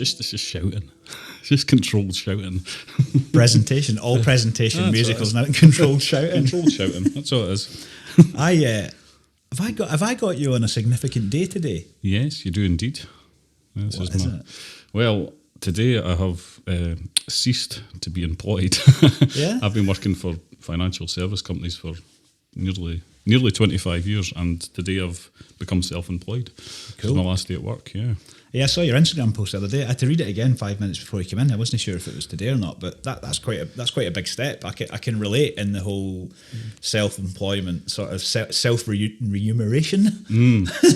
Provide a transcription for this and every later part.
It's just shouting. It's just controlled shouting. Presentation. All presentation musicals now controlled shouting. Controlled shouting. That's all it is. Have I got you on a significant day today? Yes, you do indeed. What is it? Well, today I have ceased to be employed. Yeah? I've been working for financial service companies for nearly 25 years, and today I've become self-employed. Cool. It's my last day at work, yeah. Yeah, I saw your Instagram post the other day. I had to read it again 5 minutes before you came in. I wasn't sure if it was today or not, but that's quite a big step. I can relate in the whole self-employment sort of self-remuneration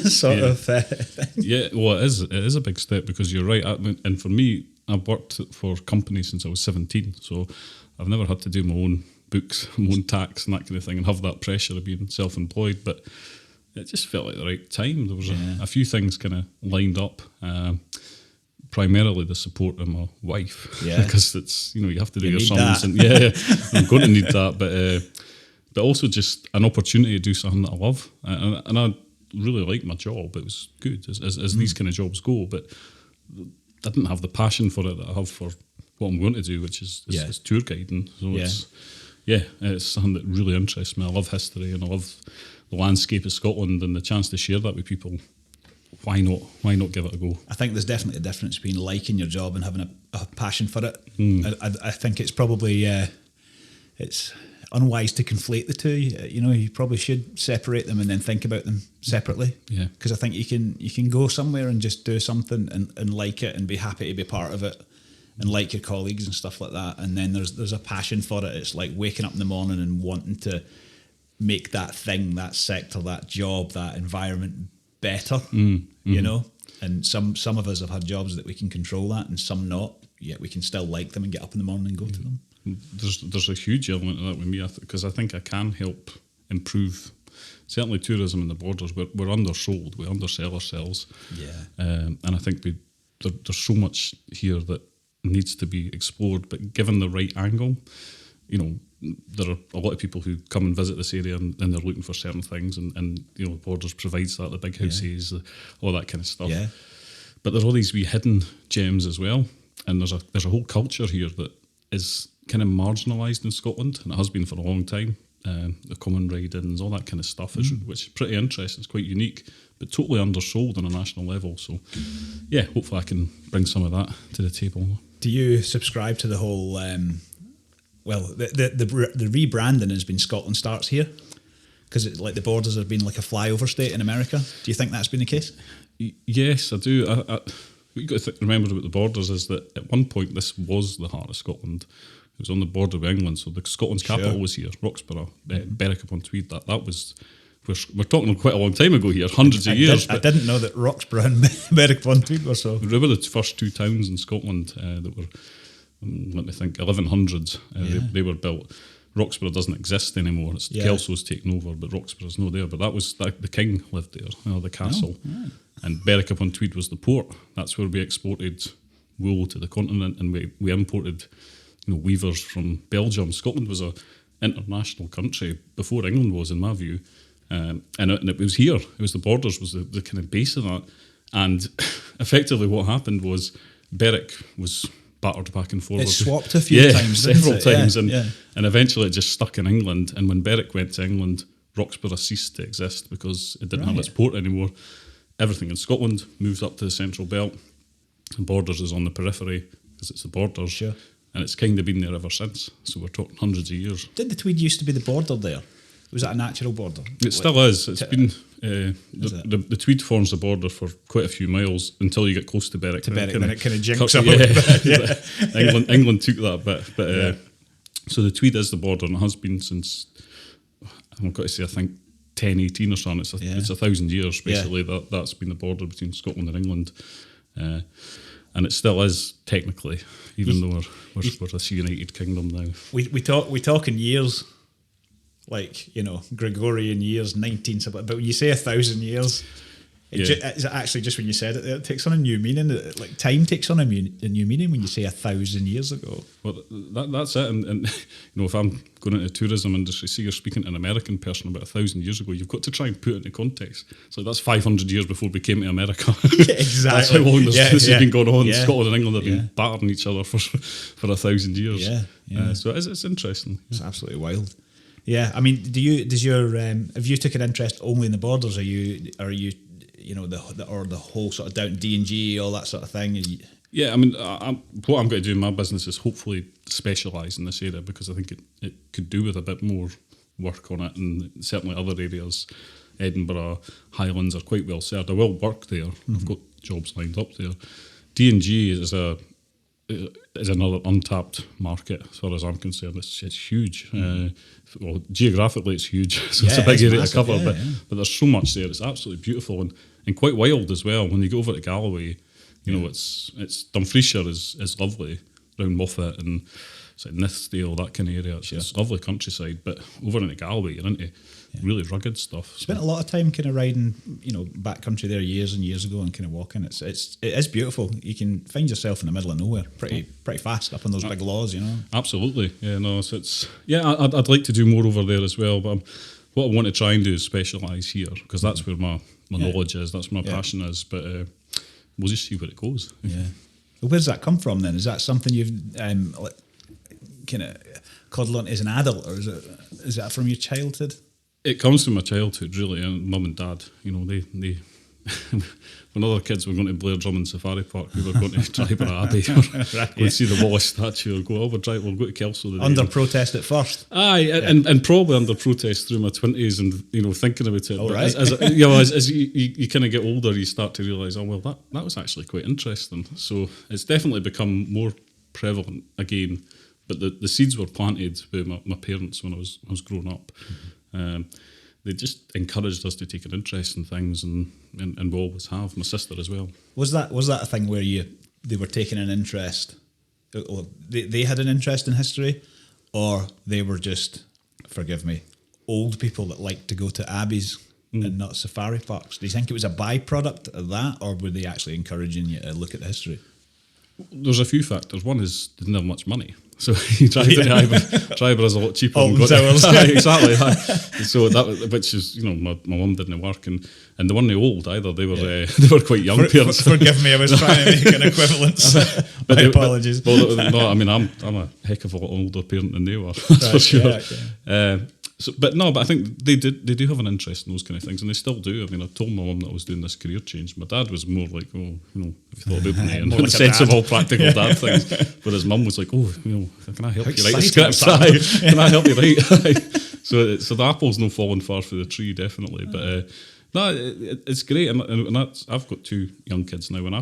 sort of thing. Yeah, well, it is a big step because you're right. And for me, I've worked for companies since I was 17, so I've never had to do my own books, my own tax and that kind of thing, and have that pressure of being self-employed. But it just felt like the right time. There was a few things kind of lined up. Primarily the support of my wife, because it's you have to do your sums, and I'm going to need that. But also just an opportunity to do something that I love, and I really like my job. It was good as these kind of jobs go, but I didn't have the passion for it that I have for what I'm going to do, which is tour guiding. So it's something that really interests me. I love history and I love the landscape of Scotland, and the chance to share that with people. Why not give it a go? I think there's definitely a difference between liking your job and having a passion for it. I think it's probably it's unwise to conflate the two. You probably should separate them and then think about them separately. Yeah, because I think you can go somewhere and just do something and like it and be happy to be part of it and like your colleagues and stuff like that. And then there's a passion for it. It's like waking up in the morning and wanting to make that thing, that sector, that job, that environment better, and some of us have had jobs that we can control that and some not, yet we can still like them and get up in the morning and go to them. There's a huge element of that with me, because I think I can help improve certainly tourism in the borders. We're undersold, we undersell ourselves, and I think there's so much here that needs to be explored, but given the right angle, there are a lot of people who come and visit this area and they're looking for certain things, and the Borders provides that, the big houses, all that kind of stuff. Yeah. But there's all these wee hidden gems as well, and there's a whole culture here that is kind of marginalised in Scotland, and it has been for a long time. The common ridings, all that kind of stuff, which is pretty interesting. It's quite unique, but totally undersold on a national level. So, hopefully I can bring some of that to the table. Do you subscribe to the whole? The rebranding has been Scotland starts here, because it's like the Borders have been like a flyover state in America. Do you think that's been the case? Yes, I do. What you've got to remember about the Borders is that at one point this was the heart of Scotland. It was on the border with England, so Scotland's capital was here, Roxburgh, Berwick upon Tweed. That was. We're talking quite a long time ago here, hundreds of years. I didn't know that Roxburgh and Berwick upon Tweed were so. They were the first two towns in Scotland that were. Let me think, 1100s. They were built. Roxburgh doesn't exist anymore. It's Kelso's taken over, but Roxburgh's not there. But the king lived there, the castle. Oh, and Berwick upon Tweed was the port. That's where we exported wool to the continent, and we imported weavers from Belgium. Scotland was an international country before England was, in my view. And it was here. It was the Borders was the kind of base of that. And effectively what happened was Berwick was battered back and forward. It swapped a few times, several times, and eventually it just stuck in England. And when Berwick went to England, Roxburgh ceased to exist because it didn't have its port anymore. Everything in Scotland moves up to the central belt, and Borders is on the periphery because it's the Borders, and it's kind of been there ever since. So we're talking hundreds of years. Did the Tweed used to be the border there? Was that a natural border? It still is. It's been the Tweed forms the border for quite a few miles until you get close to Berwick. Then it kind of jinks up. England took that bit, but so the Tweed is the border, and it has been since I've got to say I think 1018 or something. It's 1,000 years basically that's been the border between Scotland and England, and it still is technically, even though we're this united kingdom now. We talk in years. Like, Gregorian years, 19, but when you say 1,000 years, Is it actually just when you said it takes on a new meaning? Like time takes on a new meaning when you say 1,000 years ago. Well, that's it. And if I'm going into the tourism industry, see you're speaking to an American person about 1,000 years ago, you've got to try and put it into context. So that's 500 years before we came to America. Yeah, exactly. That's how long this has been going on. Yeah. Scotland and England have been battering each other for 1,000 years. Yeah. So it's interesting. It's absolutely wild. Yeah, I mean, have you taken interest only in the borders? Are you the whole sort of down D&G, all that sort of thing? Yeah, I mean, what I'm going to do in my business is hopefully specialise in this area, because I think it could do with a bit more work on it, and certainly other areas, Edinburgh, Highlands are quite well served. I will work there. Mm-hmm. I've got jobs lined up there. D&G is another untapped market as far as I'm concerned. It's huge. Well, geographically it's huge, so it's a big area to cover, but there's so much there. It's absolutely beautiful and quite wild as well. When you go over to Galloway, it's Dumfriesshire is lovely, around Moffat and it's like Nithsdale, that kind of area. It's lovely countryside, but over into Galloway you're into really rugged stuff. Spent a lot of time kind of riding, backcountry there years and years ago and kind of walking. It is beautiful. You can find yourself in the middle of nowhere pretty fast up on those big laws, Absolutely, yeah. No, so I'd like to do more over there as well, but what I want to try and do is specialise here, because that's where my knowledge is, that's where my passion is. But we'll just see where it goes. Yeah. Well, where does that come from then? Is that something you've kind of coddled on as an adult, or is that from your childhood? It comes from my childhood, really, and mum and dad. They when other kids were going to Blair Drummond Safari Park, we were going to Triborough Abbey, or we'd see the Wallace statue, or we'll go to Kelso. Under protest at first. Aye, and probably under protest through my 20s, and thinking about it. Oh, right. As you kind of get older, you start to realise, that was actually quite interesting. So it's definitely become more prevalent again. But the seeds were planted by my parents when I was growing up. They just encouraged us to take an interest in things, and we always have. My sister as well. Was that a thing where they were taking an interest, or they had an interest in history, or they were just, forgive me, old people that liked to go to abbeys and not safari parks? Do you think it was a byproduct of that, or were they actually encouraging you to look at the history? There's a few factors. One is they didn't have much money, so you drive to Triborough's a lot cheaper. Exactly. So that, which is, my mum didn't work, and they weren't old either. They were quite young parents. Forgive me, I was trying to make an equivalence. My apologies. No, I mean I'm a heck of a lot older parent than they were. That's for sure. But I think they do have an interest in those kind of things, and they still do. I mean, I told my mum that I was doing this career change. My dad was more like, if you thought about me, and sensible, practical dad things. But his mum was like, can I help you write the script? Can I help you write? So the apple's no falling far from the tree, definitely. But it's great, and I've got 2 young kids now, and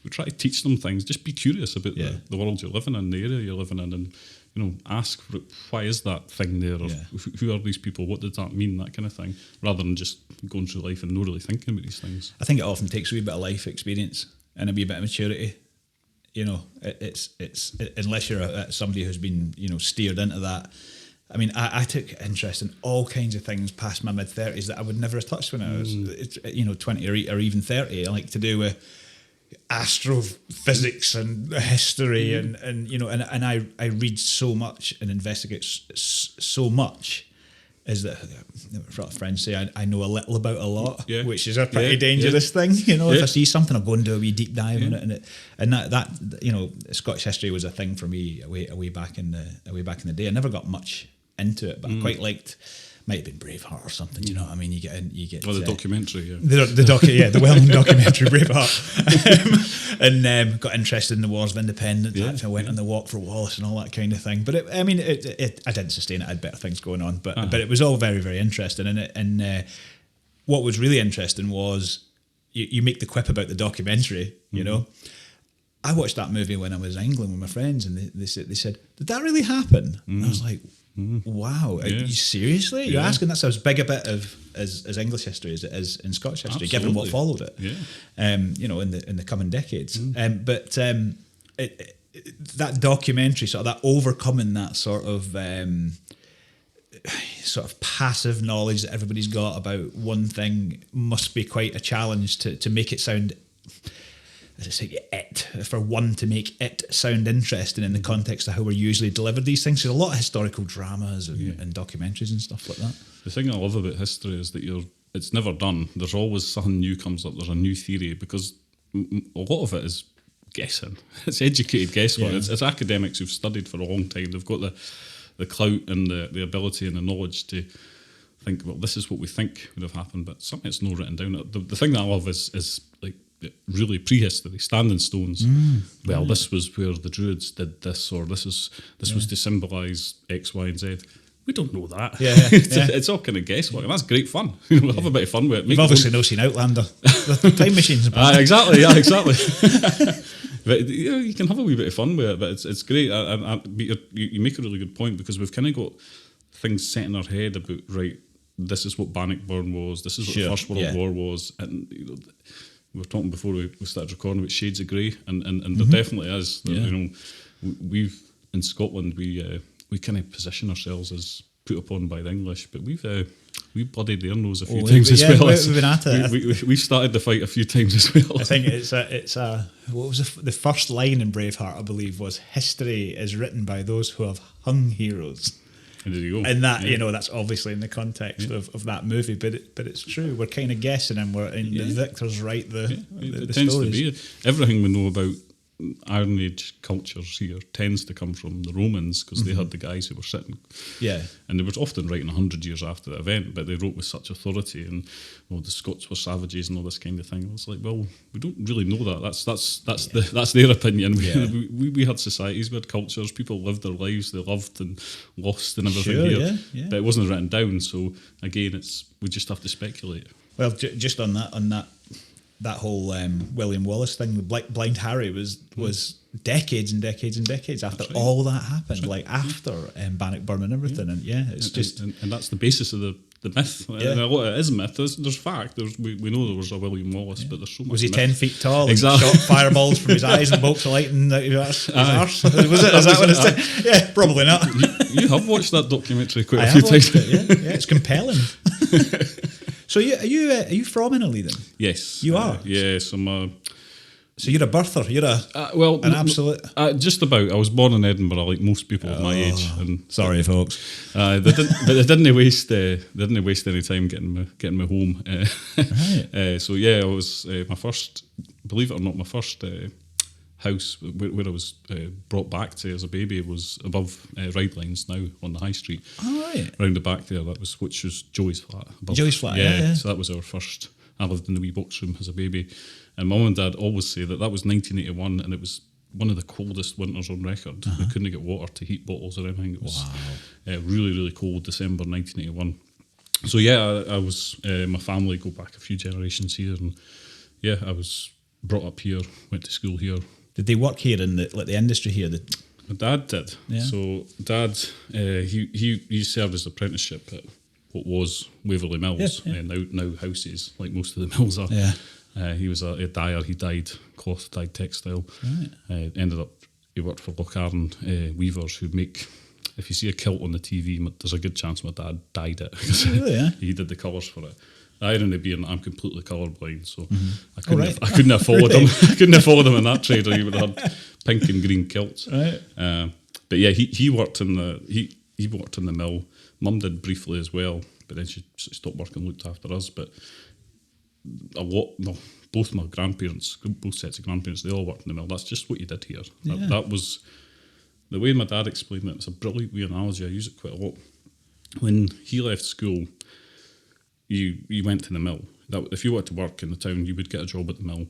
we try to teach them things. Just be curious about the world you're living in, the area you're living in, and ask why is that thing there, or who are these people, what does that mean, that kind of thing, rather than just going through life and not really thinking about these things. I think it often takes a wee bit of life experience and a wee bit of maturity. It's unless you're somebody who's been steered into that. I mean, I took interest in all kinds of things past my mid-30s that I would never have touched when I was 20 or even 30. I like to do with astrophysics and history, and I read so much and investigate so much, is that friends say I know a little about a lot, which is a pretty dangerous thing. If I see something, I'll go and do a wee deep dive on it, and that Scottish history was a thing for me way back in the day. I never got much into it, but I quite liked. Might have been Braveheart or something. Do you know what I mean? You get the documentary, the well-known documentary Braveheart, and got interested in the Wars of Independence. I went on the walk for Wallace and all that kind of thing. But I didn't sustain it. I had better things going on. But it was all very, very interesting. And what was really interesting was you make the quip about the documentary. I watched that movie when I was in England with my friends, and they said, "Did that really happen?" And I was like, wow, are you seriously? You're asking that's as big a bit of as English history as it is in Scottish history, given what followed it. In the coming decades. But that documentary, sort of that overcoming that sort of sort of passive knowledge that everybody's got about one thing must be quite a challenge to make it sound, as I say, for one to make it sound interesting in the context of how we're usually delivered these things. There's a lot of historical dramas and documentaries and stuff like that. The thing I love about history is that it's never done. There's always something new comes up. There's a new theory, because a lot of it is guessing. It's educated guesswork. Yeah. It's academics who've studied for a long time. They've got the clout and the ability and the knowledge to think, well, this is what we think would have happened, but something that's not written down. The thing that I love is like really prehistory, standing stones. Well, this was where the Druids did this, or this was to symbolise X, Y, and Z. We don't know that. It's all kind of guesswork, and that's great fun. We'll have a bit of fun with it. You've obviously not seen Outlander. The time machines. Exactly. But you can have a wee bit of fun with it, but it's great. You make a really good point, because we've kind of got things set in our head about, right, this is what Bannockburn was, this is what the First World War was, and we were talking before we started recording about shades of grey, and there definitely is. We've in Scotland we kind of position ourselves as put upon by the English, but we've bloodied their nose a few times as well. We've been at it. We've started the fight a few times as well. I think it's what was the first line in Braveheart, I believe, was "History is written by those who have hung heroes." And there you go. And that that's obviously in the context of that movie, but it's true. We're kind of guessing, and the victors write the tends stories. to be everything we know about Iron Age cultures here tends to come from the Romans, because they had the guys who were sitting, and they were often writing 100 years after the event, but they wrote with such authority, and the Scots were savages and all this kind of thing. It's like, well, we don't really know that. That's their opinion. We had societies, we had cultures, people lived their lives, they loved and lost and everything but it wasn't written down. So again, we just have to speculate. Well, just on that whole William Wallace thing, Blind Harry was decades and decades and decades after all that happened, like after Bannockburn and everything, and it's just and that's the basis of the myth. And a lot of it is myth. There's fact. We know there was a William Wallace, but there's so much. Was he myth. 10 feet tall? Exactly. And shot fireballs from his eyes and bolts of lightning out his arse? Was it? Is that what it's? Yeah, probably not. You have watched that documentary quite a few times. It's compelling. So are you from Innerleithen? Yes, you are. Yes, So you're a birther. You're an absolute. Just about. I was born in Edinburgh, like most people of my age. And sorry, folks. They didn't waste any time getting me home. Right. So I was my first. Believe it or not, my first house where I was brought back to as a baby was above Ridelines now on the High Street. Oh, right. Round the back there, which was Joey's flat. Joey's flat, yeah. So that was our first. I lived in the wee box room as a baby, and Mum and Dad always say that was 1981, and it was one of the coldest winters on record. We couldn't get water to heat bottles or anything. It was really, really cold, December 1981. So I was my family go back a few generations here, and I was brought up here, went to school here. Did they work here in the industry here? My dad did. Yeah. So Dad, he served his apprenticeship at what was Waverley Mills, now houses, like most of the mills are. Yeah. He was a dyer. He dyed cloth, dyed textile. Right. Ended up, he worked for Lochcarron weavers who make, if you see a kilt on the TV, there's a good chance my dad dyed it. Really, he did the colours for it. The irony being I'm completely colourblind, so I couldn't have followed him. I couldn't have followed him in that trade, or he would have had pink and green kilts. Right. But he worked in the mill. Mum did briefly as well, but then she stopped working and looked after us. But both my grandparents, both sets of grandparents, they all worked in the mill. That's just what you did here. Yeah. That was the way my dad explained it. It's a brilliant wee analogy. I use it quite a lot. When he left school, you went to the mill. If you wanted to work in the town, you would get a job at the mill.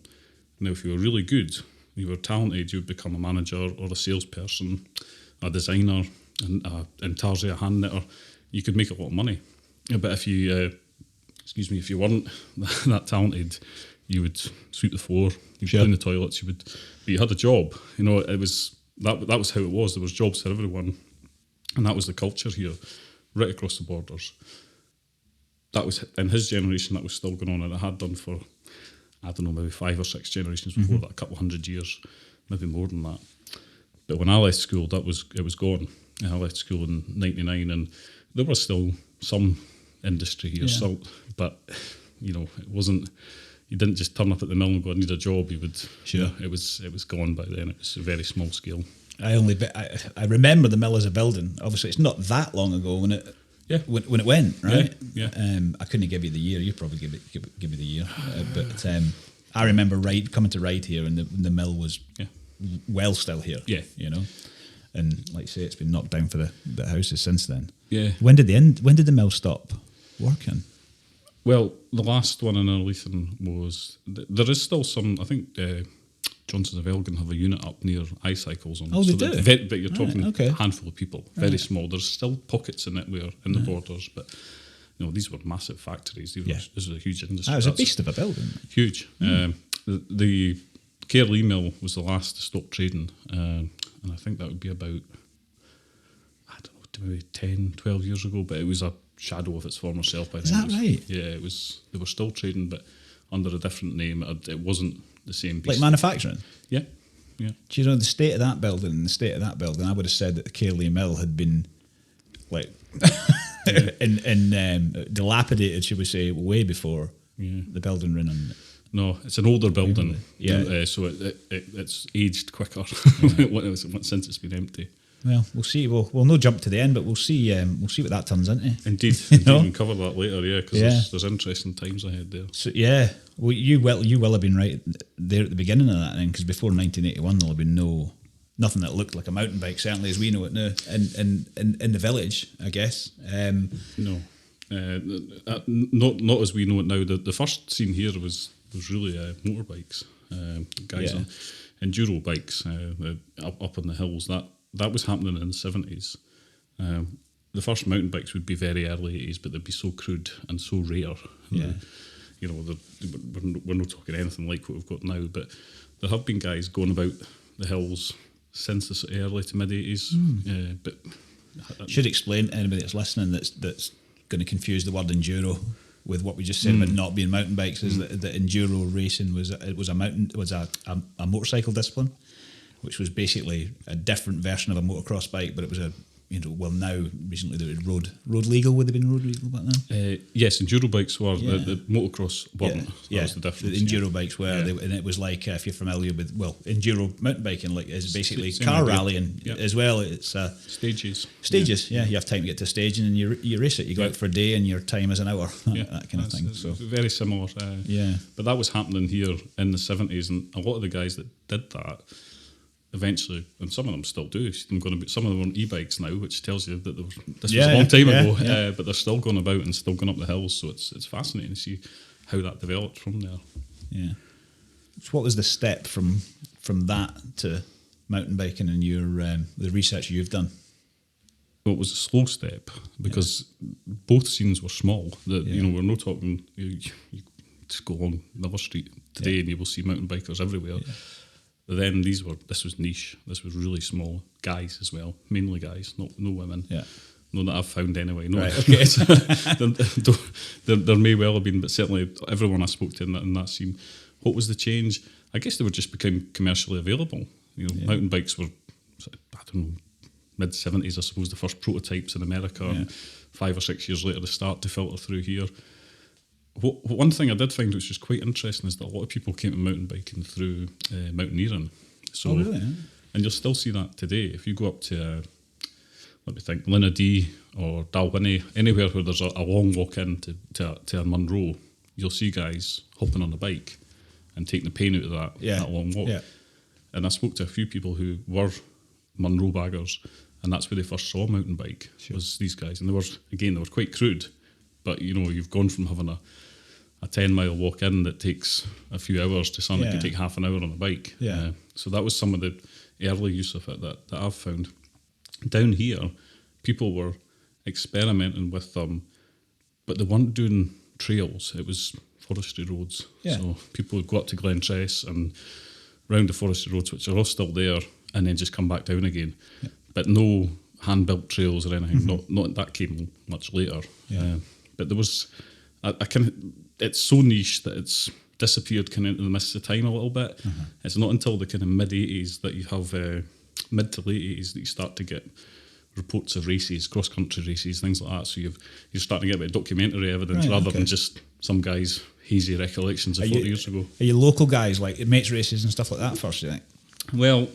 Now, if you were really good, you were talented, you would become a manager or a salesperson, a designer, and a hand knitter. You could make a lot of money. But if you, if you weren't that talented, you would sweep the floor, you'd clean the toilets, but you had a job. It was that was how it was. There was jobs for everyone, and that was the culture here, right across the borders. That was in his generation. That was still going on, and it had done for, I don't know, maybe 5 or 6 generations before that, a couple 100 years, maybe more than that. But when I left school, it was gone. I left school in '99, and there was still some industry here, Yeah. but it wasn't. You didn't just turn up at the mill and go, I need a job. You would, Sure. it was gone by then. It was a very small scale. I remember the mill as a building. Obviously, it's not that long ago when it when it went, right? Yeah. I couldn't give you the year. You probably give me the year, but I remember coming to Ride here, and the mill was well still here. Yeah. And like you say, it's been knocked down for the houses since then. Yeah. When did the mill stop working? Well, the last one in Innerleithen was. There is still some. I think Johnsons of Elgin have a unit up near iCycles on. Oh, they do? But you're talking okay. a handful of people, very small. There's still pockets in it where in the borders, but these were massive factories. This was a huge industry. That was a beast of a building. Huge. The Carey mill was the last to stop trading, and I think that would be about, I don't know, maybe 10, 12 years ago, but it was a shadow of its former self by then. Is that right? Yeah, it was. They were still trading, but under a different name. It wasn't the same beast. Like manufacturing? Yeah. Do you know the state of that building and the state of that building? I would have said that the Carey mill had been like dilapidated, should we say, way before the building ran on it. No, it's an older building. Yeah. So it's aged quicker since it's been empty. Well, we'll see. We'll no jump to the end, but we'll see what that turns into. Indeed, we can cover that later. Yeah, because there's interesting times ahead there. So well, you will have been right there at the beginning of that then, because before 1981 there'll have been nothing that looked like a mountain bike, certainly as we know it now, in the village, I guess. No, not as we know it now. The first scene here was really motorbikes, guys on enduro bikes up on the hills. That was happening in the 70s. The first mountain bikes would be very early 80s, but they'd be so crude and so rare. Yeah. We're not talking anything like what we've got now, but there have been guys going about the hills since the sort of early to mid 80s. But should explain to anybody that's listening that's going to confuse the word enduro with what we just said about not being mountain bikes, is that enduro racing was a motorcycle discipline, which was basically a different version of a motocross bike, but it was now recently they were road legal. Would they have been road legal back then? Yes, enduro bikes were. The motocross weren't. That was the difference. The enduro bikes were, and it was like, if you're familiar with, enduro mountain biking, like, is basically car rallying as well. It's stages. Yeah, you have time to get to staging, and you race it. You go out for a day, and your time is an hour. That kind of thing. So very similar. But that was happening here in the 70s, and a lot of the guys that did that eventually, and some of them still do. Some of them are on e-bikes now, which tells you that this was a long time ago. But they're still going about and still going up the hills. So it's fascinating to see how that developed from there. Yeah. So what was the step from that to mountain biking and your the research you've done? Well, it was a slow step because both scenes were small. We're not talking. You just go along Miller Street today and you will see mountain bikers everywhere. Yeah. But then this was niche. This was really small. Guys as well, mainly guys, no women. Yeah. Not that I've found anyway. No. Right, okay. there may well have been, but certainly everyone I spoke to in that scene. What was the change? I guess they were just become commercially available. Mountain bikes were, I don't know, mid 70s, I suppose, the first prototypes in America, and 5 or 6 years later they start to filter through here. One thing I did find which was quite interesting is that a lot of people came to mountain biking through mountaineering. So, really? And you'll still see that today. If you go up to, let me think, Linnadee or Dalwhinnie, anywhere where there's a long walk in to Munro, you'll see guys hopping on a bike and taking the pain out of that long walk. Yeah. And I spoke to a few people who were Munro baggers, and that's where they first saw a mountain bike, was these guys. And they were quite crude, but you've gone from having a 10-mile walk in that takes a few hours to something that could take half an hour on a bike. Yeah. So that was some of the early use of it that I've found. Down here, people were experimenting with them, but they weren't doing trails. It was forestry roads. Yeah. So people would go up to Glen Tress and round the forestry roads, which are all still there, and then just come back down again. Yeah. But no hand-built trails or anything. Mm-hmm. Not that came much later. Yeah. But there was it's so niche that it's disappeared kind of into the mists of time a little bit. It's not until the kind of mid 80s that you have mid to late 80s that you start to get reports of races, cross country races, things like that. So you're starting to get a bit of documentary evidence rather than just some guy's hazy recollections of 40 years ago. Are you local guys like mates races and stuff like that first? Do you think? Well,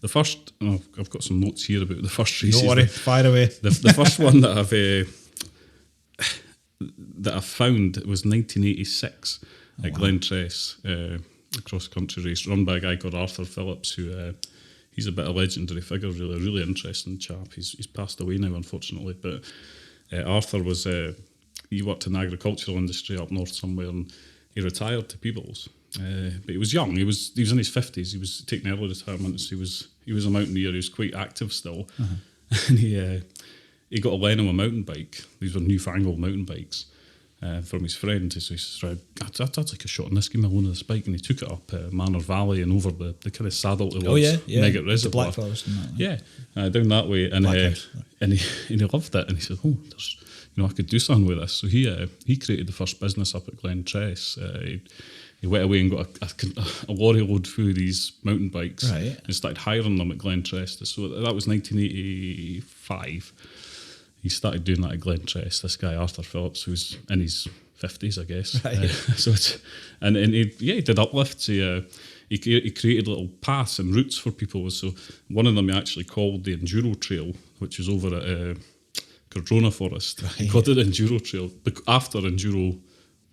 the first, I've got some notes here about the first races. Don't worry, fire away. The first one that I've found was 1986 at Glentress, a cross country race run by a guy called Arthur Phillips, who he's a bit of a legendary figure, really interesting chap. He's passed away now, unfortunately. But Arthur was he worked in the agricultural industry up north somewhere, and he retired to Peebles. But he was young. He was in his 50s. He was taking early retirement. So he was a mountaineer. He was quite active still, and he got a Leno mountain bike. These were newfangled mountain bikes from his friend. So he says, right, I'd like a shot on this. Give me a loan of this bike, and he took it up Manor Valley and over the kind of saddle towards Megget Reservoir. The Black Forest and that. Down that way, and he loved it. And he said, I could do something with this. So he created the first business up at Glentress. He went away and got a lorry load full of these mountain bikes and started hiring them at Glentress. So that was 1985. He started doing that at Glentress. This guy Arthur Phillips, who's in his 50s, I guess. Right. So it's and he did uplifts. He created little paths and routes for people. So one of them he actually called the Enduro Trail, which was over at Cardrona Forest. Right. He called it Enduro Trail after Enduro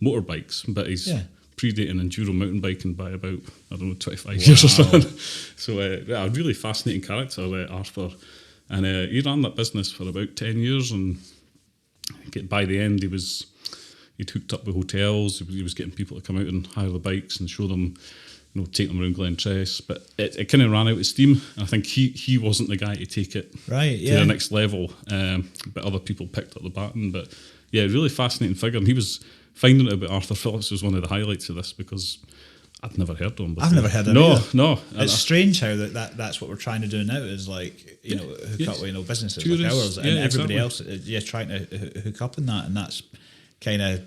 motorbikes, but he's predating Enduro mountain biking by about 25 years or something. So a really fascinating character, Arthur. And he ran that business for about 10 years, and by the end he'd hooked up with hotels. He was getting people to come out and hire the bikes and show them, take them around Glentress. But it kind of ran out of steam. I think he wasn't the guy to take it to the next level, but other people picked up the baton. But yeah, really fascinating figure. And he was finding out about Arthur Phillips was one of the highlights of this, because I'd never heard of him. I've never heard of him. No. It's strange how that's what we're trying to do now, is like, hook up with businesses like ours, and everybody else trying to hook up in that, and that's kind of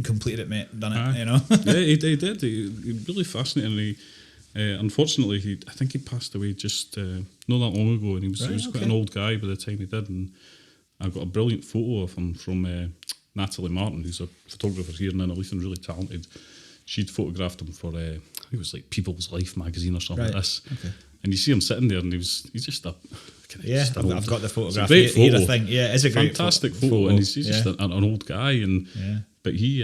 completed it, mate, done it, he did. He really fascinating. Unfortunately, I think he passed away just not that long ago, and he was quite an old guy by the time he did. And I got a brilliant photo of him from Natalie Martin, who's a photographer here in Innerleithen, really talented. She'd photographed him for I think it was like People's Life magazine or something like this. Okay. And you see him sitting there, and he's just I've got the photograph. It's a great photo. It's a great fantastic photo, and he's just an old guy, but he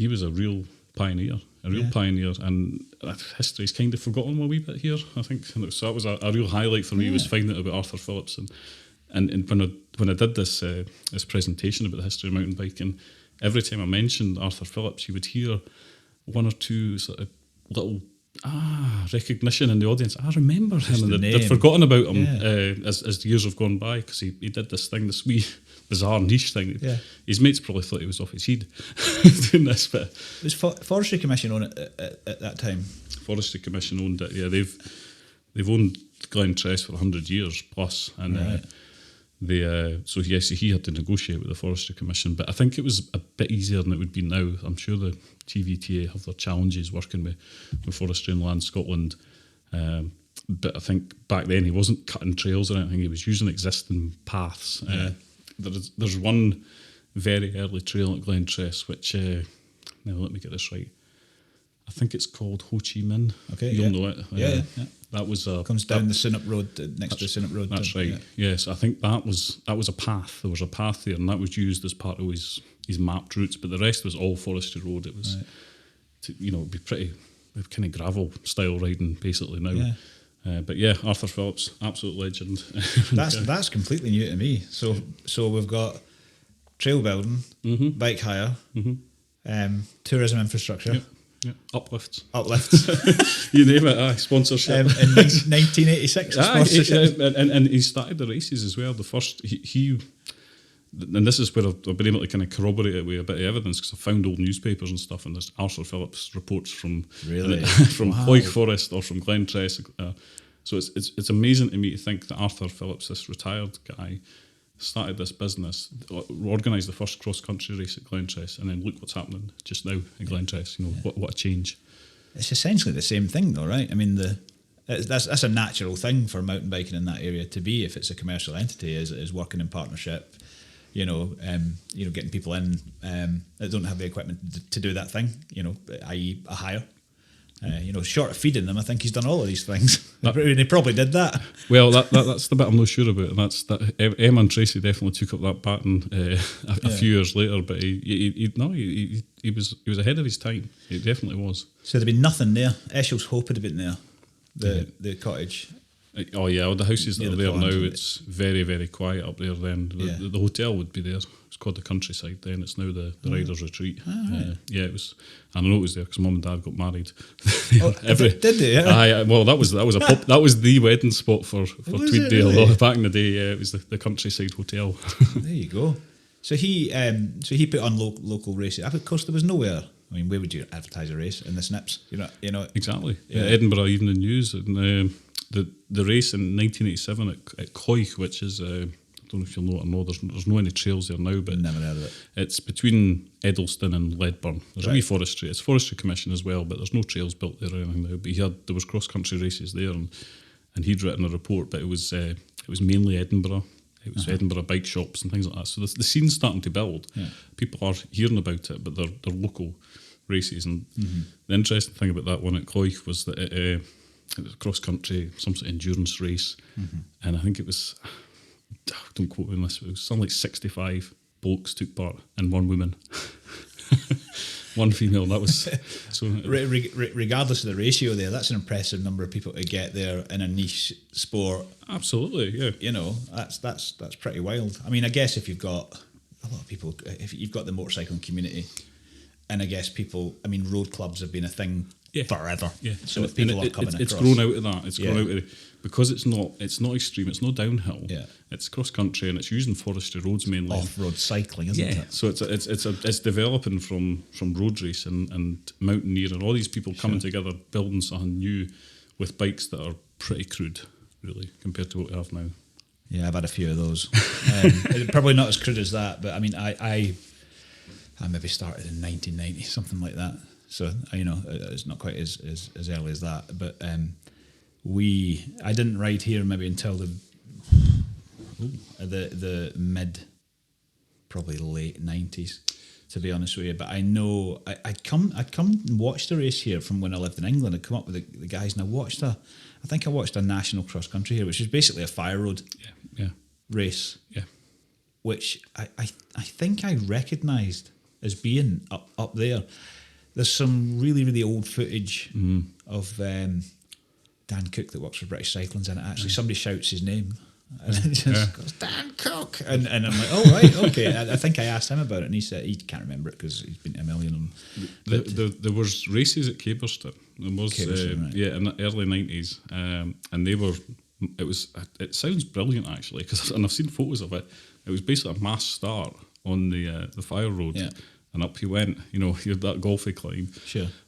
was a real pioneer, and history's kind of forgotten a wee bit here, I think. So that was a real highlight for me, was finding out about Arthur Phillips, and when I did this presentation about the history of mountain biking, every time I mentioned Arthur Phillips, you would hear one or two sort of little recognition in the audience. I remember him, and they'd forgotten about him as the years have gone by, because he did this wee bizarre niche thing. Yeah. His mates probably thought he was off his head doing this. But was Forestry Commission on it at that time? Forestry Commission owned it. Yeah, they've owned Glentress for 100 years plus, and so yes, he had to negotiate with the Forestry Commission, but I think it was a bit easier than it would be now. I'm sure the TVTA have their challenges working with Forestry and Land Scotland, but I think back then he wasn't cutting trails or anything. He was using existing paths. There's one very early trail at Glentress, which now let me get this right, I think it's called Ho Chi Minh. Okay, you'll know it. That was comes down the Sinup Road next to Sinup Road. That's right. Yes, I think that was a path. There was a path there, and that was used as part of his mapped routes. But the rest was all forestry road. It was, it'd be pretty kind of gravel style riding basically now. But yeah, Arthur Phillips, absolute legend. That's completely new to me. So we've got trail building, bike hire, tourism infrastructure. Yeah. Uplifts. You name it, sponsorship. In 1986, sponsorship. And he started the races as well. The first, he and this is where I've been able to kind of corroborate it with a bit of evidence, because I found old newspapers and stuff, and there's Arthur Phillips reports from Hoyk Forest or from Glentress. So it's amazing to me to think that Arthur Phillips, this retired guy, started this business, organised the first cross-country race at Glentress, and then look what's happening just now at Glentress. What a change. It's essentially the same thing though, right? I mean, That's a natural thing for mountain biking in that area to be, if it's a commercial entity, is working in partnership. Getting people in that don't have the equipment to do that thing. I.e. a hire. Short of feeding them, I think he's done all of these things. He probably did that. Well, that's the bit I'm not sure about, and that's that. Emma and Tracy definitely took up that baton a few years later, but he was ahead of his time. He definitely was. So there'd been nothing there. Eshel's Hope had been there. The cottage. Oh yeah, the houses that are there now, right? it's very, very quiet up there then. The hotel would be there. It's called the Countryside then. It's now the Riders Retreat. Right. It was. And I know it was there because Mum and Dad got married. Did they? Yeah. Well, that was the wedding spot for Tweed Valley. Really? Back in the day. Yeah, it was the Countryside Hotel. There you go. So he put on local races. Of course, there was nowhere. I mean, where would you advertise a race in the Snips? You know Exactly. Yeah. Edinburgh Evening News and the race in 1987 at Coich, which is I don't know if you'll know it or not. There's no any trails there now, but Never heard of it. It's between Eddleston and Ledburn. There's a wee Right. forestry. It's Forestry Commission as well, but there's no trails built there or anything now. But there was cross country races there, and he'd written a report. But it was mainly Edinburgh. It was Edinburgh bike shops and things like that. So the scene's starting to build. Yeah. People are hearing about it, but they're local races. And the interesting thing about that one at Coich was that it was a cross country, some sort of endurance race, and I think it was. Don't quote me on this, but it was something like 65 blokes took part and one woman. One female, that was... so. Regardless of the ratio there, that's an impressive number of people to get there in a niche sport. Absolutely, yeah. That's pretty wild. I mean, I guess if you've got a lot of people, if you've got the motorcycling community, and I guess road clubs have been a thing forever. Yeah. So if people are coming it's across... grown out of that. It's grown out of... Because it's not extreme, it's not downhill. Yeah. It's cross country and it's using forestry roads mainly. Off-road cycling, isn't it? So it's developing from road race and mountaineering. All these people coming together, building something new with bikes that are pretty crude, really, compared to what we have now. Yeah, I've had a few of those. Probably not as crude as that, but I mean, I maybe started in 1990, something like that. So it's not quite as early as that, but I didn't ride here maybe until the mid, probably late 90s, to be honest with you. But I know I'd come and watch the race here from when I lived in England. I'd come up with the guys, and I watched a national cross country here, which is basically a fire road race. Yeah, which I think I recognised as being up there. There's some really, really old footage of Dan Cook that works for British Cycling's in it. Actually, somebody shouts his name. And it just goes, Dan Cook! And I'm like, oh, right, okay. I think I asked him about it, and he said he can't remember it because he's been to a million of them. There was races at Caberston. There was, right. in the early 90s. And they were... It sounds brilliant, actually, and I've seen photos of it. It was basically a mass start on the fire road. Yeah. And up he went, you had that golfy climb,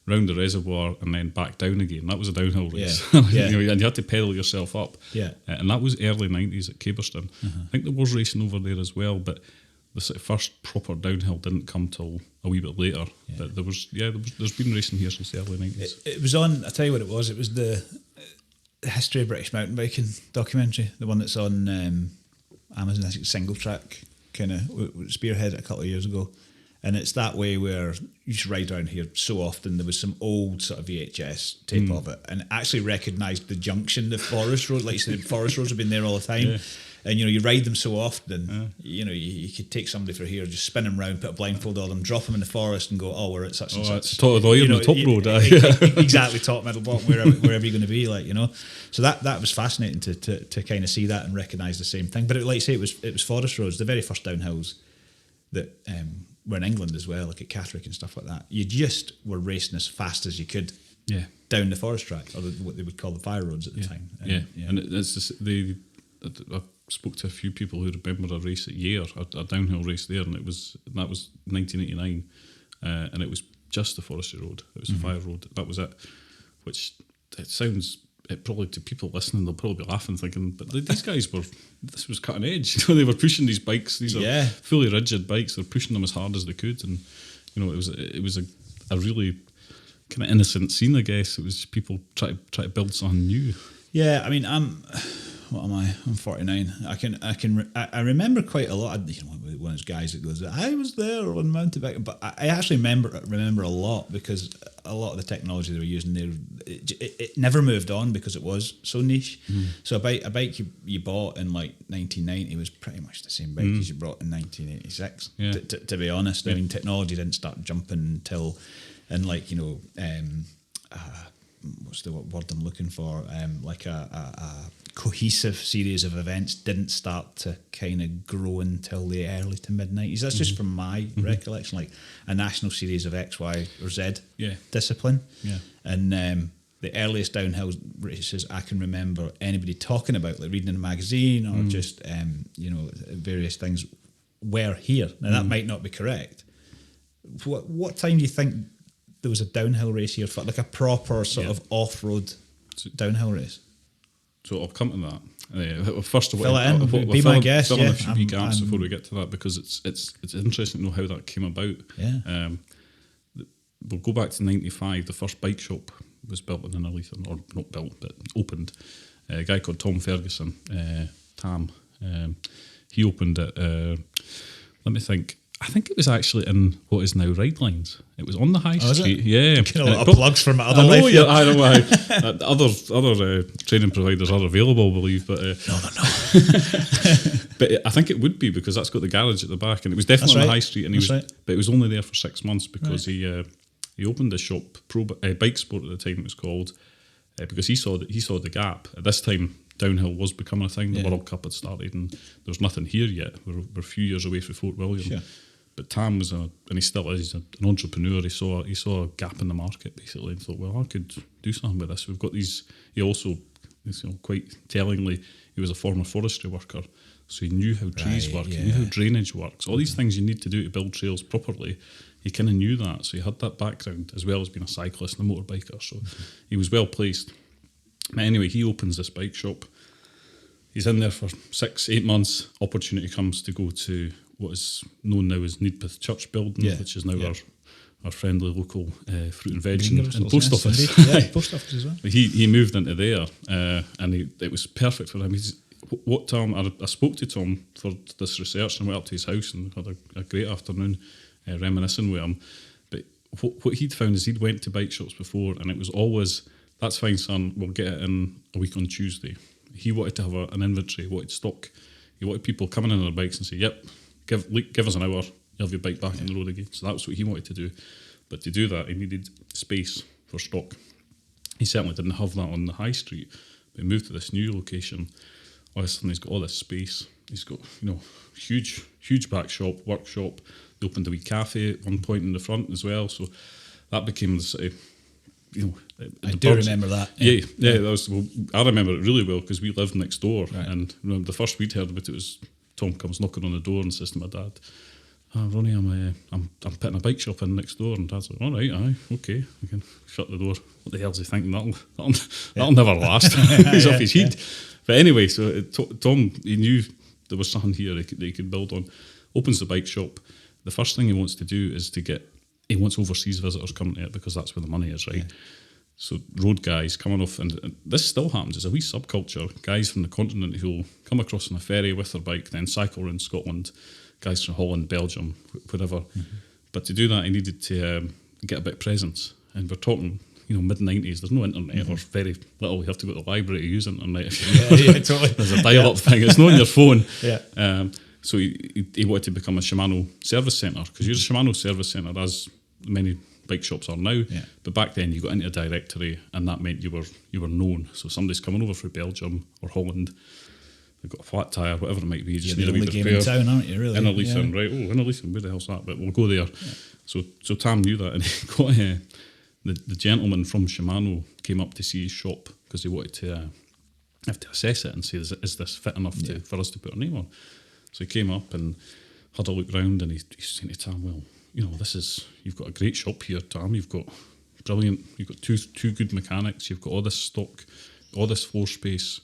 round the reservoir and then back down again. That was a downhill race. Yeah. And you had to pedal yourself up. Yeah. And that was early 90s at Caberston. I think there was racing over there as well, but the sort of first proper downhill didn't come till a wee bit later. Yeah. But there's been racing here since the early 90s. It was on, I'll tell you what it was the History of British Mountain Biking documentary, the one that's on Amazon, I think Single Track, kind of spearheaded a couple of years ago. And it's that way where you used to ride around here so often. There was some old sort of VHS tape of it, and actually recognised the junction, the forest road. Like you said, forest roads have been there all the time. Yeah. And you ride them so often. Yeah. You could take somebody through here, just spin them round, put a blindfold on them, drop them in the forest, and go, oh, we're at such and such. The top road. Exactly, top, middle, bottom, wherever you're going to be, So that was fascinating to kind of see that and recognise the same thing. But like I say, it was forest roads, the very first downhills that were in England as well, like at Catterick and stuff like that. You just were racing as fast as you could down the forest track, or what they would call the fire roads at the time. And it's just I spoke to a few people who remember a race at Yare, a downhill race there, and that was 1989, and it was just the forestry road. It was a fire road. That was it. Which it sounds. It probably, to people listening, they'll probably be laughing, thinking, but these guys this was cutting edge. They were pushing these bikes. These are fully rigid bikes. They're pushing them as hard as they could, and it was a really kind of innocent scene, I guess. It was people try to build something new. Yeah, I mean, what am I? I'm 49. I remember quite a lot. You know, one of those guys that goes, I was there on mountain bike, but I actually remember a lot, because a lot of the technology they were using there, it never moved on because it was so niche. So a bike you bought in like 1990 was pretty much the same bike as you bought in 1986. Yeah. To be honest, I mean, technology didn't start jumping until, and like, you know, what's the word I'm looking for? Like a cohesive series of events didn't start to kind of grow until the early to mid 90s. That's just from my recollection, like a national series of X, Y, or Z discipline. Yeah. And the earliest downhill races I can remember anybody talking about, like reading in a magazine or just you know, various things, were here. Now that might not be correct. What time do you think there was a downhill race here, for like a proper sort of off-road downhill race? So I'll come to that. First of all, fill it in. Be my guest. Fill in a few gaps before we get to that, because it's interesting to know how that came about. Yeah. We'll go back to 95. The first bike shop was built in Innerleithen, or not built, but opened. A guy called Tom Ferguson, Tam. He opened it. Let me think. I think it was actually in what is now Ride Lines. It was on the high street. Yeah. Getting a lot of plugs from my other life. I know why. Other training providers are available, I believe. But no. But I think it would be, because that's got the garage at the back, and it was definitely on the high street. And but it was only there for 6 months, because he opened the shop, Bike Sport at the time it was called, because he saw the gap. At this time, downhill was becoming a thing. The World Cup had started, and there's nothing here yet. We're a few years away from Fort William. Sure. But Tam was and he still is, an entrepreneur. He saw a gap in the market, basically, and thought, well, I could do something with this. We've got these. He also, quite tellingly, he was a former forestry worker, so he knew how trees work. He knew how drainage works. All these things you need to do to build trails properly. He kind of knew that, so he had that background, as well as being a cyclist and a motorbiker. So he was well placed. But anyway, he opens this bike shop. He's in there for 6-8 months. Opportunity comes to go to what is known now as Needpeth Church Building, which is now our friendly local fruit and veg and post office. Post office as well. He moved into there, and it was perfect for him. I spoke to Tom for this research, and went up to his house and had a great afternoon reminiscing with him. But what he'd found is he'd went to bike shops before, and it was always, that's fine, son, we'll get it in a week on Tuesday. He wanted to have an inventory, he wanted stock. He wanted people coming in on their bikes and say, yep, give us an hour, you'll have your bike back on the road again. So that's what he wanted to do. But to do that, he needed space for stock. He certainly didn't have that on the high street. But he moved to this new location. All of a sudden, he's got all this space. He's got, huge back shop, workshop. They opened a wee cafe at one point in the front as well. So that became the city. I do remember that. Yeah. That was. Well, I remember it really well, because we lived next door, and the first we'd heard about it was Tom comes knocking on the door and says to my dad, "Ronnie, I'm putting a bike shop in next door." And Dad's like, "All right, okay." We can shut the door. What the hell's he thinking? That'll never last. He's off his head. But anyway, so Tom, he knew there was something here that he could build on. Opens the bike shop. The first thing he wants to do is he wants overseas visitors coming to it, because that's where the money is, right? Yeah. So road guys coming off, and this still happens, it's a wee subculture, guys from the continent who'll come across on a ferry with their bike, then cycle around Scotland, guys from Holland, Belgium, whatever. But to do that, he needed to get a bit of presence. And we're talking, mid-90s, there's no internet, or very little. You have to go to the library to use internet. Totally. There's a dial-up thing, it's not on your phone. Yeah. So he wanted to become a Shimano service centre, because you're a Shimano service centre, as many bike shops are now. Yeah. But back then you got into a directory, and that meant you were known. So somebody's coming over from Belgium or Holland, they've got a flat tyre, whatever it might be. You just need a wee game in town, aren't you? Really? Innerleithen, right? Oh, Innerleithen, where the hell's that? But we'll go there. Yeah. So Tam knew that, and he got the gentleman from Shimano came up to see his shop, because he wanted to have to assess it and say, is this fit enough for us to put our name on? So he came up and had a look round, and he's saying to Tam, well, you've got a great shop here, Tam. You've got brilliant, you've got two good mechanics, you've got all this stock, all this floor space.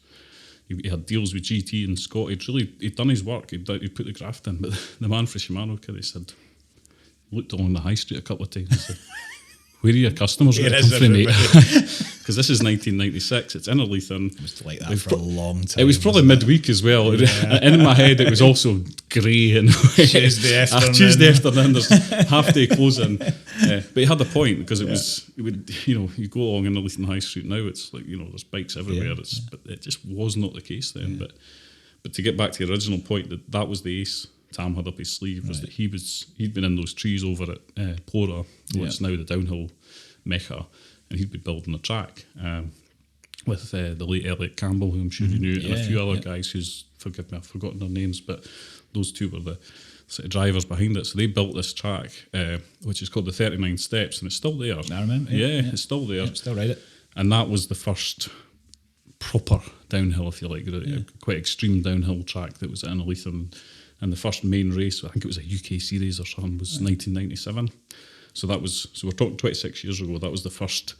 He had deals with GT and Scott. He'd done his work, he'd put the graft in. But the man from Shimano kind of said, looked along the high street a couple of times and said, where are your customers going to come from, mate? Because this is 1996. It's Innerleithen. It was like that for a long time. It was probably midweek as well. Yeah. In my head, it was also grey and Tuesday afternoon. There's half day closing. But he had a point because it would, you go along Innerleithen High Street now. It's like there's bikes everywhere. But it just was not the case then. Yeah. But to get back to the original point, that was the ace Tam had up his sleeve, was that he'd been in those trees over at Plora, what's now the downhill mecca, and he'd be building a track with the late Elliot Campbell, who I'm sure you knew, and a few other guys who's, forgive me, I've forgotten their names, but those two were the sort of drivers behind it. So they built this track, which is called the 39 Steps, and it's still there. I remember. Yeah, it's still there. Still ride it. And that was the first proper downhill, if you like, quite extreme downhill track that was at Innerleithen. And the first main race, I think it was a UK series or something, was 1997. So we're talking 26 years ago. That was the first.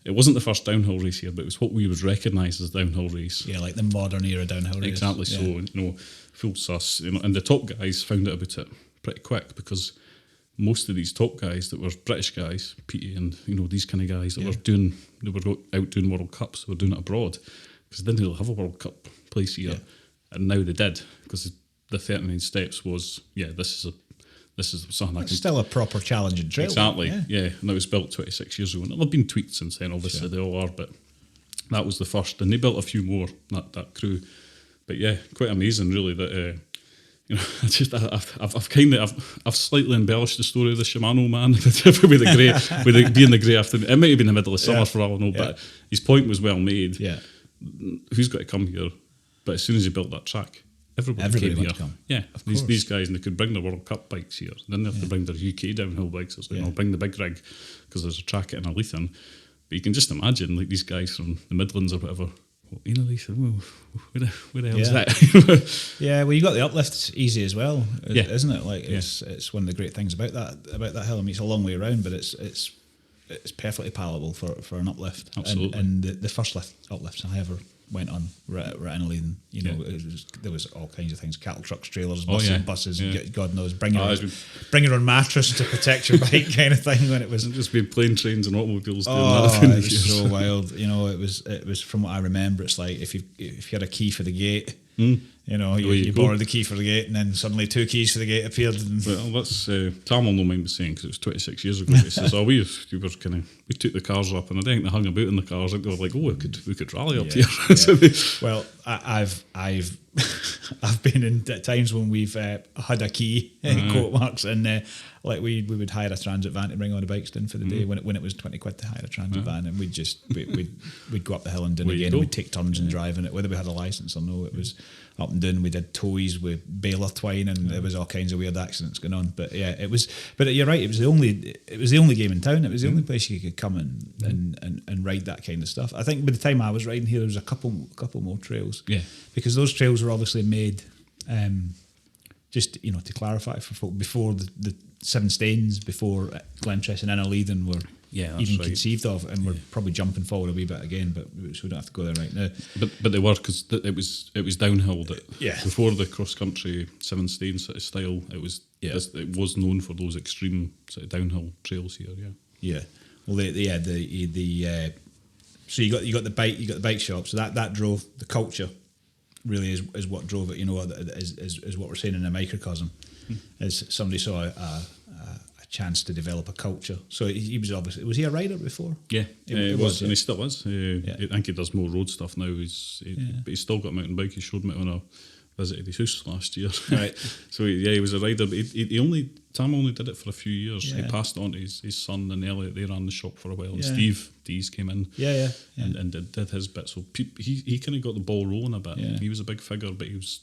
It wasn't the first downhill race here, but it was what we would recognise as downhill race. Yeah, like the modern era downhill race. Exactly. So full sus. And the top guys found out about it pretty quick, because most of these top guys that were British guys, Petey and these kind of guys that were out doing World Cups, were doing it abroad, because they didn't really have a World Cup place here, and now they did, because the 39 Steps was this is something it's still a proper challenging trail. Exactly, yeah. And it was built 26 years ago, and they've been tweaked since then. Obviously, they all are, but that was the first, and they built a few more. That crew, but quite amazing, really. That I've slightly embellished the story of the Shimano man with being the grey afternoon. It might have been the middle of summer for all I know, but his point was well made. Yeah, who's got to come here? But as soon as he built that track, Everybody came here. Come. Yeah, these guys, and they could bring their World Cup bikes here. Then they have to bring their UK downhill bikes. It's like, bring the big rig, because there's a track at Innerleithen. But you can just imagine, like, these guys from the Midlands or whatever. Innerleithen, where the hell is that? Well, you got the uplift easy as well, isn't it? Like, it's one of the great things about that hill. I mean, it's a long way around, but it's perfectly palatable for an uplift. Absolutely. And the first uplifts I ever went on right Innerleithen, there was all kinds of things: cattle trucks, trailers, buses, God knows, bring your own mattress to protect your bike, kind of thing. When it was just been plane trains and automobiles doing that. It was so wild. It was from what I remember. It's like if you had a key for the gate. You borrowed the key for the gate, and then suddenly 2 keys for the gate appeared. Well, that's Tam will no mind me saying, because it was 26 years ago. He says, we took the cars up, and I think they hung about in the cars. I think they were like, we could rally up here. Well, I've been in times when we've had a key in quote marks, and like we would hire a transit van to bring all the bikes down for the day when it was 20 quid to hire a transit van, and we'd go up the hill and down again, and we'd take turns in driving it, whether we had a license or no. It was up and down. We did toys with baler twine, and there was all kinds of weird accidents going on. But it was. But you're right. It was the only game in town. It was the only place you could come and ride that kind of stuff. I think by the time I was riding here, there was a couple more trails. Yeah. Because those trails were obviously made, just to clarify for folk, before the Seven Stains, before Glentress and Innerleithen were conceived of, and we're probably jumping forward a wee bit again, but we don't have to go there right now. But they were, because it was downhill that before the cross country Seven Stains sort of style. It was it was known for those extreme sort of downhill trails here. Yeah. Well, so you got the bike shop. So that drove the culture. Really is what drove it. Is what we're saying in a microcosm. As somebody saw a chance to develop a culture. So he was obviously, was he a rider before? Yeah, it was, and he still is. I think he does more road stuff now. But he's still got a mountain bike. He showed me when I visited his house last year. Right. So he was a rider, but Tam only did it for a few years. Yeah. He passed on to his son and Elliot. They ran the shop for a while, and Steve Dees came in. And did his bit. So he kind of got the ball rolling a bit. Yeah. He was a big figure, but he was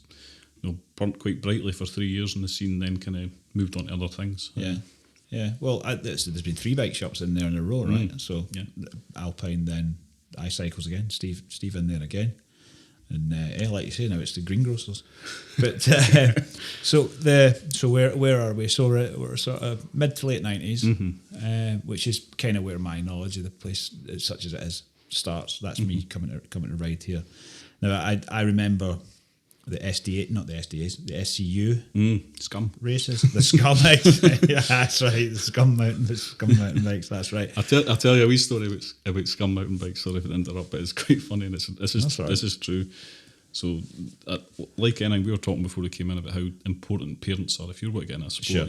burnt quite brightly for 3 years in the scene, then kind of moved on to other things. Yeah. Well, there's been 3 bike shops in there in a row, right? So Alpine, then iCycles again, Steve in there again. And like you say, now it's the greengrocers. But so where are we? So we're sort of mid to late 90s, which is kind of where my knowledge of the place, such as it is, starts. That's me coming to ride here. Now I remember the SDA, not the SDAs, the SCU Scum races, the Scum. Yeah, that's right, the Scum mountain bikes. That's right. I'll tell you a wee story about Scum mountain bikes. Sorry to interrupt, but it's quite funny, and this is true. So, like anything, we were talking before we came in about how important parents are. If you're going to get in a sport, Sure.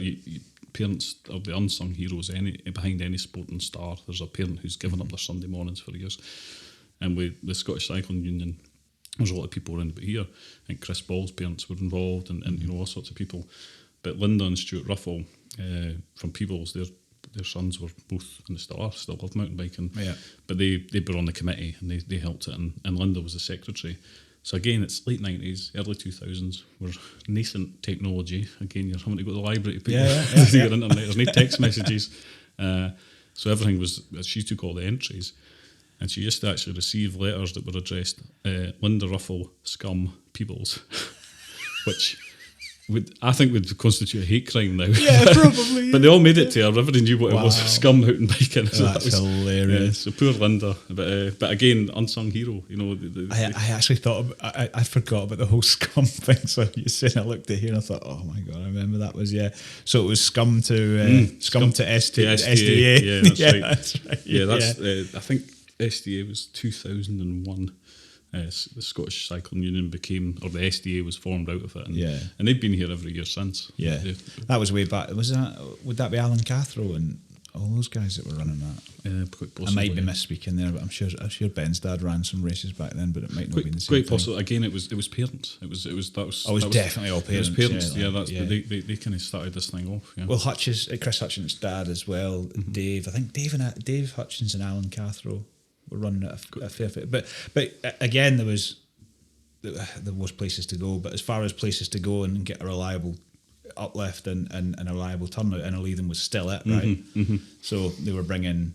Parents are the unsung heroes. Behind any sporting star, there's a parent who's given up their Sunday mornings for years. And with the Scottish Cycling Union, there's a lot of people around about here. I think Chris Ball's parents were involved, and all sorts of people. But Linda and Stuart Ruffle from Peebles, their sons were both, and they still love mountain biking. Yeah. But they were on the committee, and they helped it, and Linda was the secretary. So again, it's late 90s, early 2000s. We're nascent technology. Again, you're having to go to the library to put your internet. There's no text messages. So everything was, she took all the entries. And she used to actually receive letters that were addressed Linda Ruffle, Scum, Peebles, which I think would constitute a hate crime now. Yeah, probably. But they all made it to her. Everybody knew what it was. Scum mountain biking. So That's hilarious. So poor Linda. But again, unsung hero. You know. I actually thought I forgot about the whole Scum thing. So you said, I looked at here and I thought, oh my god, I remember that was So it was Scum to SDA. Yeah, that's right. That's right. Yeah, that's. I think SDA was 2001. The Scottish Cycling Union became, or the SDA was formed out of it, and they've been here every year since. Yeah, that was way back. Would that be Alan Cathro and all those guys that were running that? Quite possibly. I might be misspeaking there, but I'm sure Ben's dad ran some races back then, but it might not be the same. Quite possible. Again, it was parents. It was definitely all parents. It was parents. They kind of started this thing off. Yeah. Well, Chris Hutchins' dad as well. Dave. I think Dave Hutchins and Alan Cathro were running at a fair bit, but again, there was places to go. But as far as places to go and get a reliable uplift and a reliable turnout, Innerleithen was still it, right? So they were bringing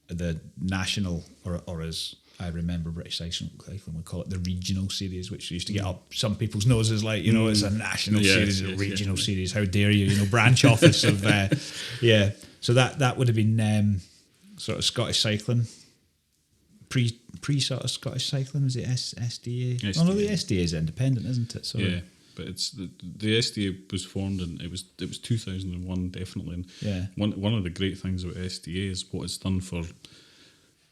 the national, or as I remember British Cycling would call it, the regional series, which used to get up some people's noses, like, you know, it's a national series, a regional series. How dare you? You know, branch office of So that would have been sort of Scottish cycling. Pre sort of Scottish cycling, was it SDA? Oh no, the SDA is independent, isn't it? So but it's the SDA was formed, and it was 2001 definitely. And one of the great things about SDA is what it's done for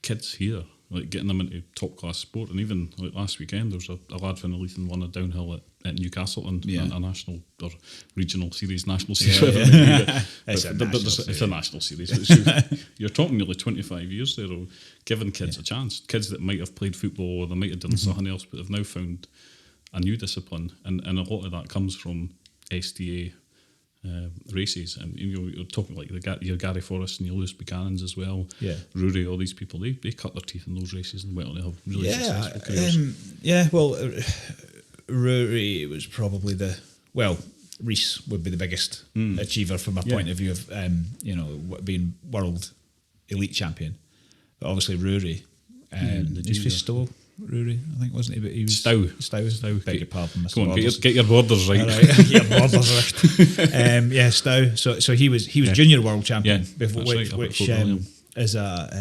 kids here, like getting them into top class sport. And even like last weekend, there was a lad from Innerleithen won a downhill at Newcastle and a national or regional series, national series. It's a national series. But you're talking nearly 25 years there of giving kids a chance. Kids that might have played football or they might have done something else, but have now found a new discipline, and a lot of that comes from SDA races. And you're talking like your Gary Forrest and your Lewis Buchanans as well. Rory, all these people, they cut their teeth in those races and went on to have really successful careers. Well, Rory was probably Reese would be the biggest achiever from a point of view of being world elite champion. But obviously Rory, he's Stowe. Rory, I think, wasn't he? But he was Stowe. Beg your pardon, Mr. Go on, get your borders right. Get your borders right. Stowe. So he was junior world champion, which is that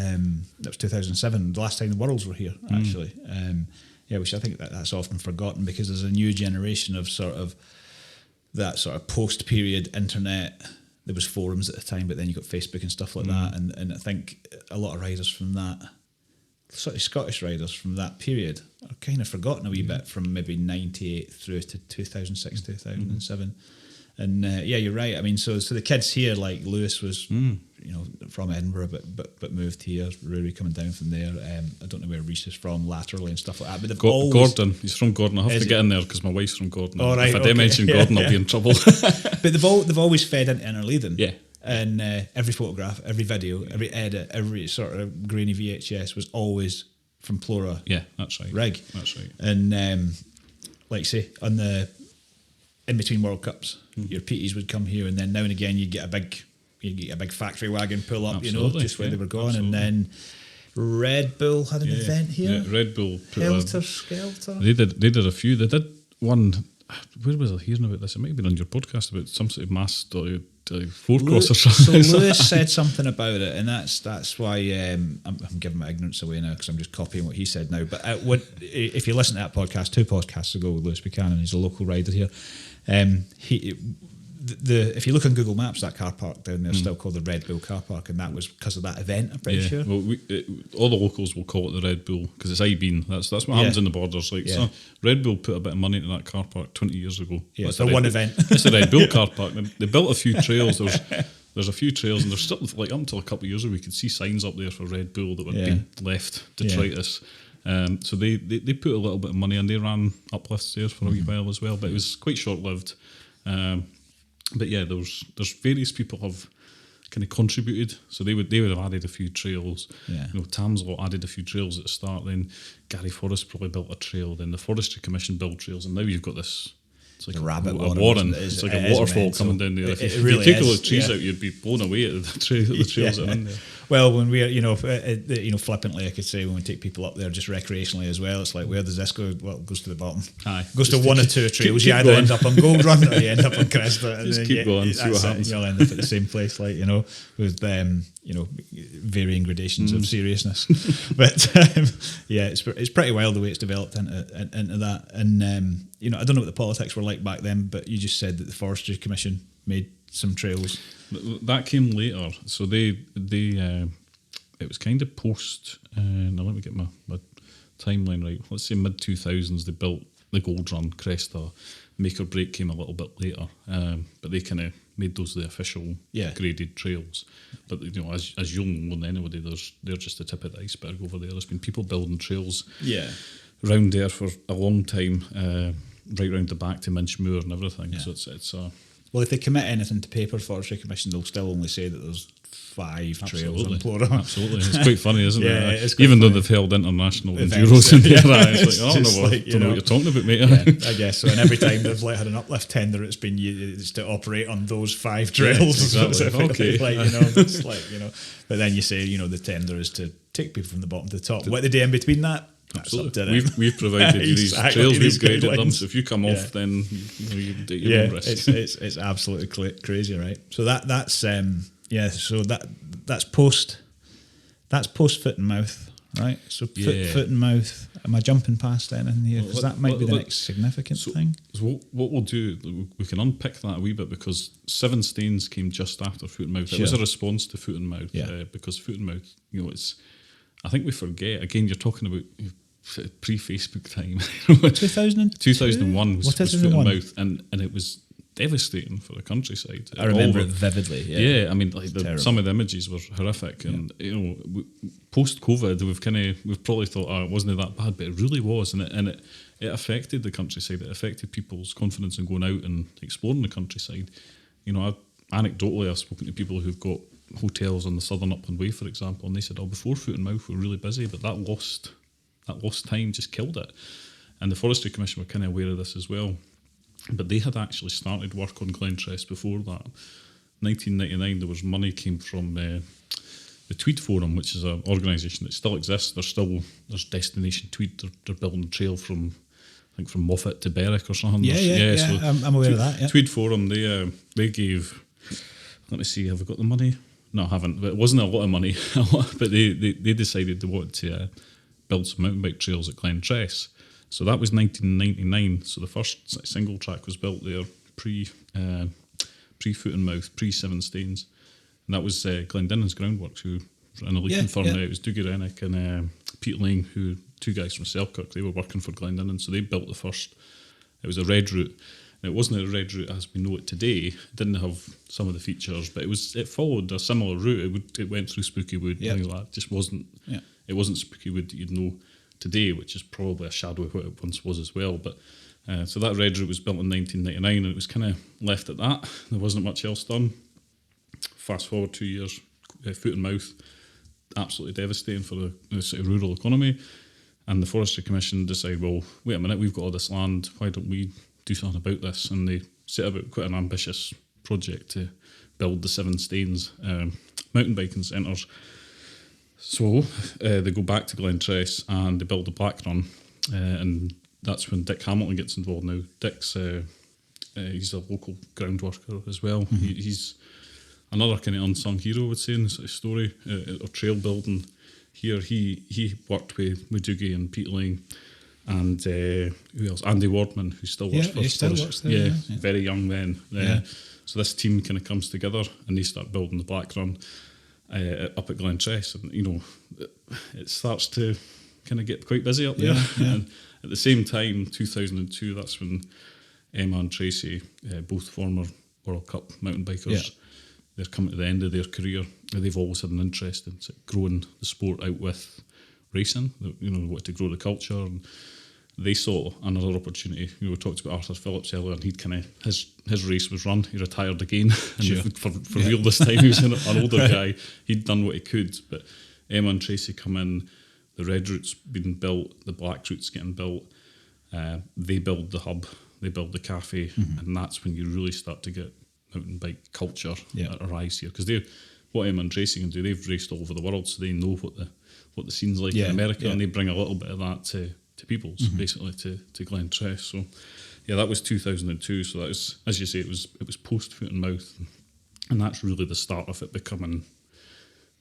was 2007. The last time the Worlds were here, actually. Which I think that's often forgotten, because there's a new generation of sort of that sort of post-period internet. There was forums at the time, but then you got Facebook and stuff like that, and I think a lot of riders from that, sort of Scottish riders from that period, are kind of forgotten a wee bit from maybe 98 through to 2006, 2007. And you're right. I mean, so the kids here, like Lewis was, from Edinburgh, but moved here. Rory coming down from there. I don't know where Reese is from laterally and stuff like that. But Gordon, he's from Gordon. I have to get in there because my wife's from Gordon. Oh, right, if I dare mention Gordon, I'll be in trouble. But they've always fed into Innerleithen. Yeah. And every photograph, every video, every edit, every sort of grainy VHS was always from Plora. Yeah, that's right. Rig. That's right. And like say on the in between World Cups, your PTs would come here, and then now and again you'd get a big factory wagon pull up, just where they were going. Absolutely. And then Red Bull had an event here. Yeah, Red Bull put Helter Skelter. They did a few. They did one where was I hearing about this? It might have been on your podcast about some sort of mass four-cross or something. So Lewis said something about it, and that's why I'm giving my ignorance away now because I'm just copying what he said now. But if you listen to that podcast, 2 podcasts ago with Lewis Buchanan, he's a local rider here. If you look on Google Maps, that car park down there is still called the Red Bull car park, and that was because of that event, I'm pretty sure. Well, all the locals will call it the Red Bull because it's I-Bean. That's what happens in the borders. Like, so Red Bull put a bit of money into that car park 20 years ago. Yeah, it's the one event. It's the Red Bull car park. They built a few trails. There's a few trails, and there's still, like, up until a couple of years ago, we could see signs up there for Red Bull that were being left detritus. So they put a little bit of money, and they ran uplifts there for a wee while as well, but it was quite short-lived. But yeah, there's various people have kind of contributed. So they would have added a few trails. Yeah. Tamslot added a few trails at the start. Then Gary Forrest probably built a trail. Then the Forestry Commission built trails, and now you've got this. It's like the rabbit warren. It's like a waterfall coming down there. If you take all the trees out, you'd be blown away at the trails that are in there. Well, when we're, flippantly, I could say when we take people up there just recreationally as well, it's like, where does this go? Well, it goes to the bottom. Aye. It goes to one or two trails. You either end up on Gold Run or you end up on Cresta. Just keep going, see what happens. You'll end up at the same place, like, with varying gradations of seriousness. But it's pretty wild the way it's developed into that. And I don't know what the politics were like back then, but you just said that the Forestry Commission made some trails. That came later, so they it was kind of post. Now let me get my timeline right. Let's say mid 2000s. They built the Gold Run, Cresta. Make or Break came a little bit later, but they kind of made those the official graded trails. But as you'll know, anybody, they're just the tip of the iceberg over there. There's been people building trails around there for a long time, right round the back to Minchmoor and everything. So it's well, if they commit anything to paper, Forestry Commission, they'll still only say that there's 5 trails on Plora. Absolutely. It's quite funny, isn't it? It's even funny. though they've held international enduros in there, it's like, don't know what you're talking about, mate. I guess so. And every time they've had an uplift tender, it's to operate on those 5 trails. Exactly. Okay. It's like, But then you say, the tender is to take people from the bottom to the top. What they do in between that? Absolutely. We've provided you these trails, we've graded them, so if you come off, then you can take your own risk. It's absolutely crazy, right? So that's post foot and mouth, right? So foot and mouth. Am I jumping past anything here? Because that might be the next significant thing. So what we'll do, we can unpick that a wee bit, because Seven Stains came just after foot and mouth. It was a response to foot and mouth, because foot and mouth, it's. I think we forget. Again, you're talking about pre-Facebook time. 2001 was foot and mouth, and it was devastating for the countryside. I remember it vividly. Yeah, I mean, some of the images were horrific, and post-COVID, we've probably thought, it wasn't that bad, but it really was, and it affected the countryside. It affected people's confidence in going out and exploring the countryside. Anecdotally, I've spoken to people who've got hotels on the Southern Upland Way, for example, and they said, before foot and mouth we were really busy, but that lost time just killed it. And the Forestry Commission were kind of aware of this as well, but they had actually started work on Glentress before that. 1999, there was money came from the Tweed Forum, which is an organisation that still exists. There's Destination Tweed. They're building a trail from Moffat to Berwick or something. So I'm aware of that. Tweed Forum, they gave. Let me see, have I got the money? No, I haven't. But it wasn't a lot of money. But they decided they wanted to build some mountain bike trails at Glentress. So that was 1999. So the first single track was built there pre Foot and Mouth, pre Seven Stains, and that was Glendinnin's Groundworks, who ran a Innerleithen firm. It was Dougie Rennick and Pete Lang, who 2 guys from Selkirk. They were working for Glendinnin, so they built the first. It was a red route. It wasn't a red route as we know it today. It didn't have some of the features, but it followed a similar route. It went through Spooky Wood, things like that. It just wasn't. Yeah. It wasn't Spooky Wood that you'd know today, which is probably a shadow of what it once was as well. But so that red route was built in 1999, and it was kind of left at that. There wasn't much else done. Fast forward 2 years, Foot and Mouth, absolutely devastating for the sort of rural economy. And the Forestry Commission decided, well, wait a minute, we've got all this land. Why don't we do something about this? And they set about quite an ambitious project to build the Seven Stains mountain biking centres. So they go back to Glentress and they build the Black Run, and that's when Dick Hamilton gets involved now. Dick's he's a local ground worker as well. He's another kind of unsung hero, I would say, in the sort of story of trail building. Here, he worked with Doogie and Pete Lang and who else? Andy Wardman, who still works for us. He still works there. Yeah, very young then. So this team kind of comes together and they start building the Black Run up at Glentress, and it starts to kind of get quite busy up there. And at the same time, 2002, that's when Emma and Tracy, both former World Cup mountain bikers, they're coming to the end of their career. They've always had an interest in growing the sport out with racing. They wanted to grow the culture, and they saw another opportunity. We talked about Arthur Phillips earlier, and he'd kind of his race was run. He retired again, and for real this time. He was an older guy. He'd done what he could, but Emma and Tracy come in. The red route's been built. The black route's getting built. They build the hub. They build the cafe, and that's when you really start to get mountain bike culture arise here. Because what Emma and Tracy can do, they've raced all over the world, so they know what the scene's like in America, and they bring a little bit of that to Peoples, basically to Glentress. So that was 2002. So that was, as you say, it was post Foot and Mouth, and that's really the start of it becoming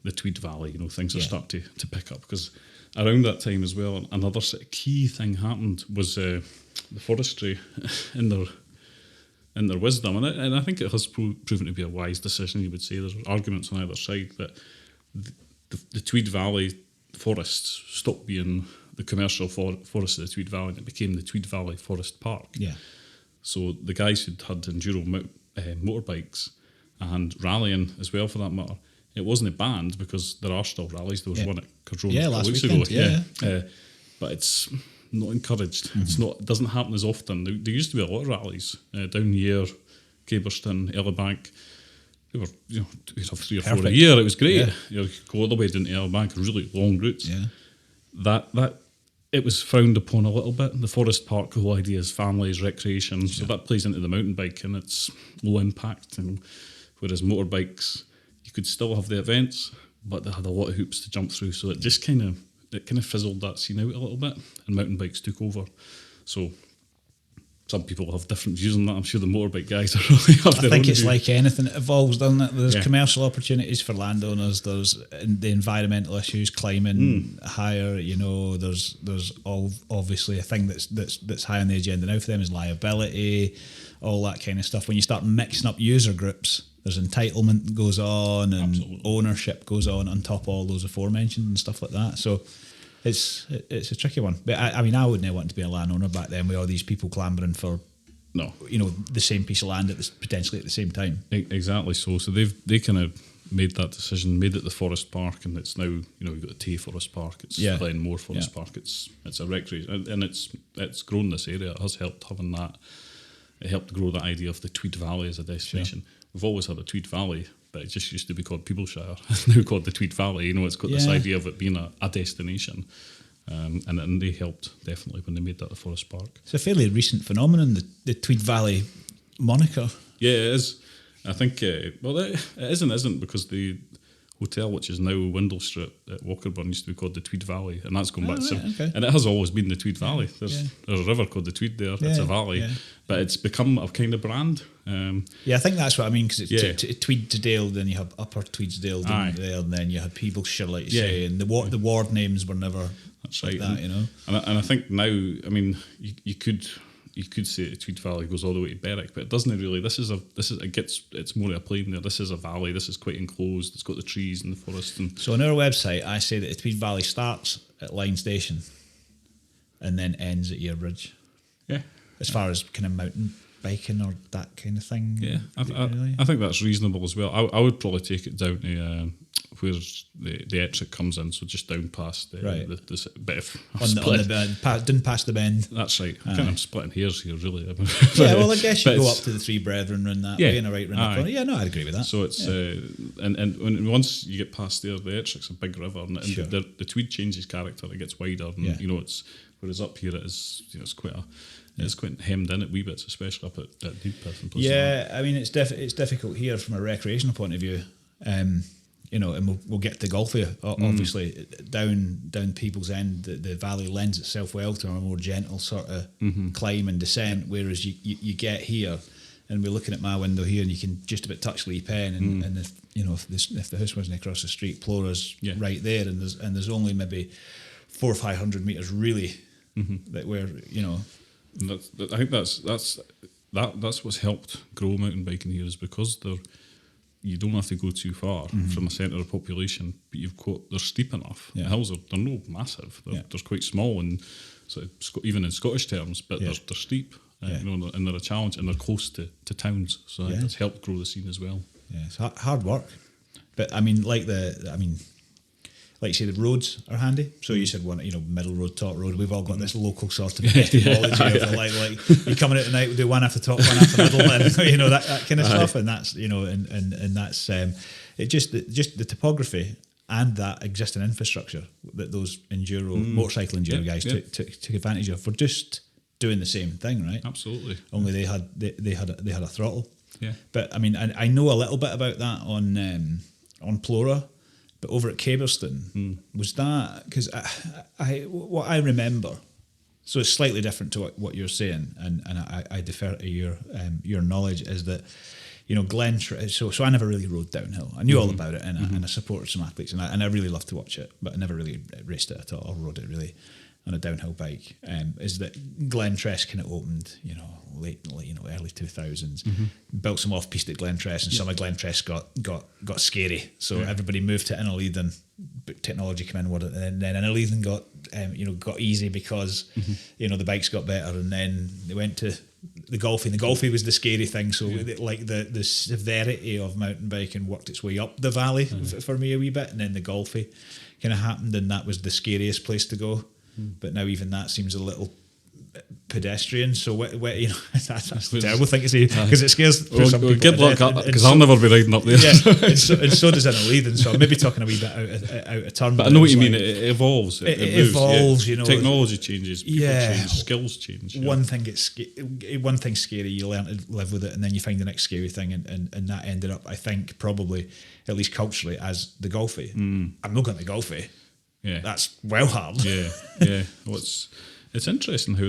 the Tweed Valley. Things are starting to pick up, because around that time as well, another sort of key thing happened was the forestry in their wisdom, and I think it has proven to be a wise decision. You would say there's arguments on either side, but the Tweed Valley forests stopped being the commercial forest of the Tweed Valley, and it became the Tweed Valley Forest Park. Yeah. So the guys who'd had enduro motorbikes and rallying as well, for that matter, it wasn't a banned, because there are still rallies. There was one at Cardrona a couple weeks ago. But it's not encouraged. It doesn't happen as often. There used to be a lot of rallies down here, Caberstown, Elibank. They were, you'd have 3 or 4 a year. It was great. You could go all the way down to Elibank, really long routes. That it was frowned upon a little bit. The Forest Park, the whole idea is families, recreation, so that plays into the mountain bike, and it's low impact. And whereas motorbikes, you could still have the events, but they had a lot of hoops to jump through. So it just kind of fizzled that scene out a little bit, and mountain bikes took over. So some people have different views on that. I'm sure the motorbike guys are really have their own. I think it's like anything, it evolves, doesn't it? There's commercial opportunities for landowners. There's the environmental issues, climbing higher. There's all obviously a thing that's high on the agenda now for them is liability, all that kind of stuff. When you start mixing up user groups, there's entitlement that goes on, and ownership goes on top of all those aforementioned and stuff like that. So it's a tricky one. But I wouldn't want to be a landowner back then with all these people clambering for the same piece of land potentially at the same time. Exactly. So they kind of made that decision, made it the Forest Park, and it's now you've got the Tay Forest Park, it's Glenmore Forest Park, it's a recreation, and it's grown this area. It has helped having that. It helped grow that idea of the Tweed Valley as a destination. We've always had a Tweed Valley, but it just used to be called Peebleshire. It's now called the Tweed Valley. It's got this idea of it being a destination. And they helped, definitely, when they made that the Forest Park. It's a fairly recent phenomenon, the Tweed Valley moniker. Yeah, it is. I think, it is and isn't, because the hotel, which is now Windle Street at Walkerburn, used to be called the Tweed Valley, and that's going back to and it has always been the Tweed Valley. There's a river called the Tweed there. It's a valley, but it's become a kind of brand. I think that's what I mean, because it's Tweed to Dale, then you have Upper Tweedsdale there, and then you had Peebleshire, like you say, and the ward names were never. That's right. Like that, and I think now, you could say the Tweed Valley goes all the way to Berwick, but it doesn't really. It's more of a plain there. This is a valley. This is quite enclosed. It's got the trees and the forest. And so on our website, I say that the Tweed Valley starts at Line Station and then ends at Earbridge. Yeah. As far as kind of mountain biking or that kind of thing. Yeah, I think that's reasonable as well. I would probably take it down to where the Ettrick comes in, so just down past the bit of didn't pass the bend. That's right. I'm kind of splitting hairs here, really. I guess you go up to the Three Brethren and that way, and a right round the corner. Yeah, no, I'd agree with that. So it's and when once you get past there, the Ettrick's a big river, and the Tweed changes character. It gets wider, and it's whereas up here it is. It's quite a. It's quite hemmed in at wee bits, especially up at Needpeth and places. Yeah, I mean it's difficult here from a recreational point of view. and we'll get to golf here. Obviously, down People's End, the valley lends itself well to a more gentle sort of climb and descent. Whereas you get here, and we're looking at my window here, and you can just about touch Lee Pen, and if the house wasn't across the street, Plora's right there, and there's only maybe 400 or 500 meters really that we're I think that's what's helped grow mountain biking here, is because you don't have to go too far from a centre of population, but they're steep enough. The hills they're not massive. They're quite small, and so even in Scottish terms, but they're steep. And they're a challenge, and they're close to towns, so it's helped grow the scene as well. Yeah, it's hard work, but I mean, like you say, the roads are handy. So you said middle road, top road. We've all got this local sort of etymology of like you come in at night, we do one after top, one after middle, and that kind of stuff. And that's and that's it. Just the topography and that existing infrastructure that those motorcycle enduro guys took advantage of for just doing the same thing, right? Absolutely. Only they had a throttle. Yeah. But I mean, I know a little bit about that on Plora. But over at Caberston, was that because what I remember? So it's slightly different to what you're saying, and I defer to your knowledge. Is that Glen? So I never really rode downhill. I knew all about it, and I supported some athletes, and I really loved to watch it, but I never really raced it at all or rode it really on a downhill bike. Is that Glen Tress kind of opened, late early 2000s, built some off piste at Glen Tress, and some of Glen Tress got scary. So everybody moved to Innerleithen, but technology came in, and then Innerleithen got easy because the bikes got better, and then they went to the Golfie. The Golfie was the scary thing. So like the severity of mountain biking worked its way up the valley for me a wee bit, and then the Golfie kind of happened, and that was the scariest place to go. But now even that seems a little pedestrian. So that's a terrible thing to say because it scares some people. Good luck, because I'll never be riding up there. Yeah, and so does Innerleithen. So I'm maybe talking a wee bit out of turn. But I know what you mean. It evolves. It moves, evolves. Technology changes. People change. Skills change. One thing's scary. You learn to live with it, and then you find the next scary thing, and that ended up, I think, probably at least culturally, as the Golfie. I'm not going to Golfie. Yeah, that's well hard. Yeah. Well, it's interesting how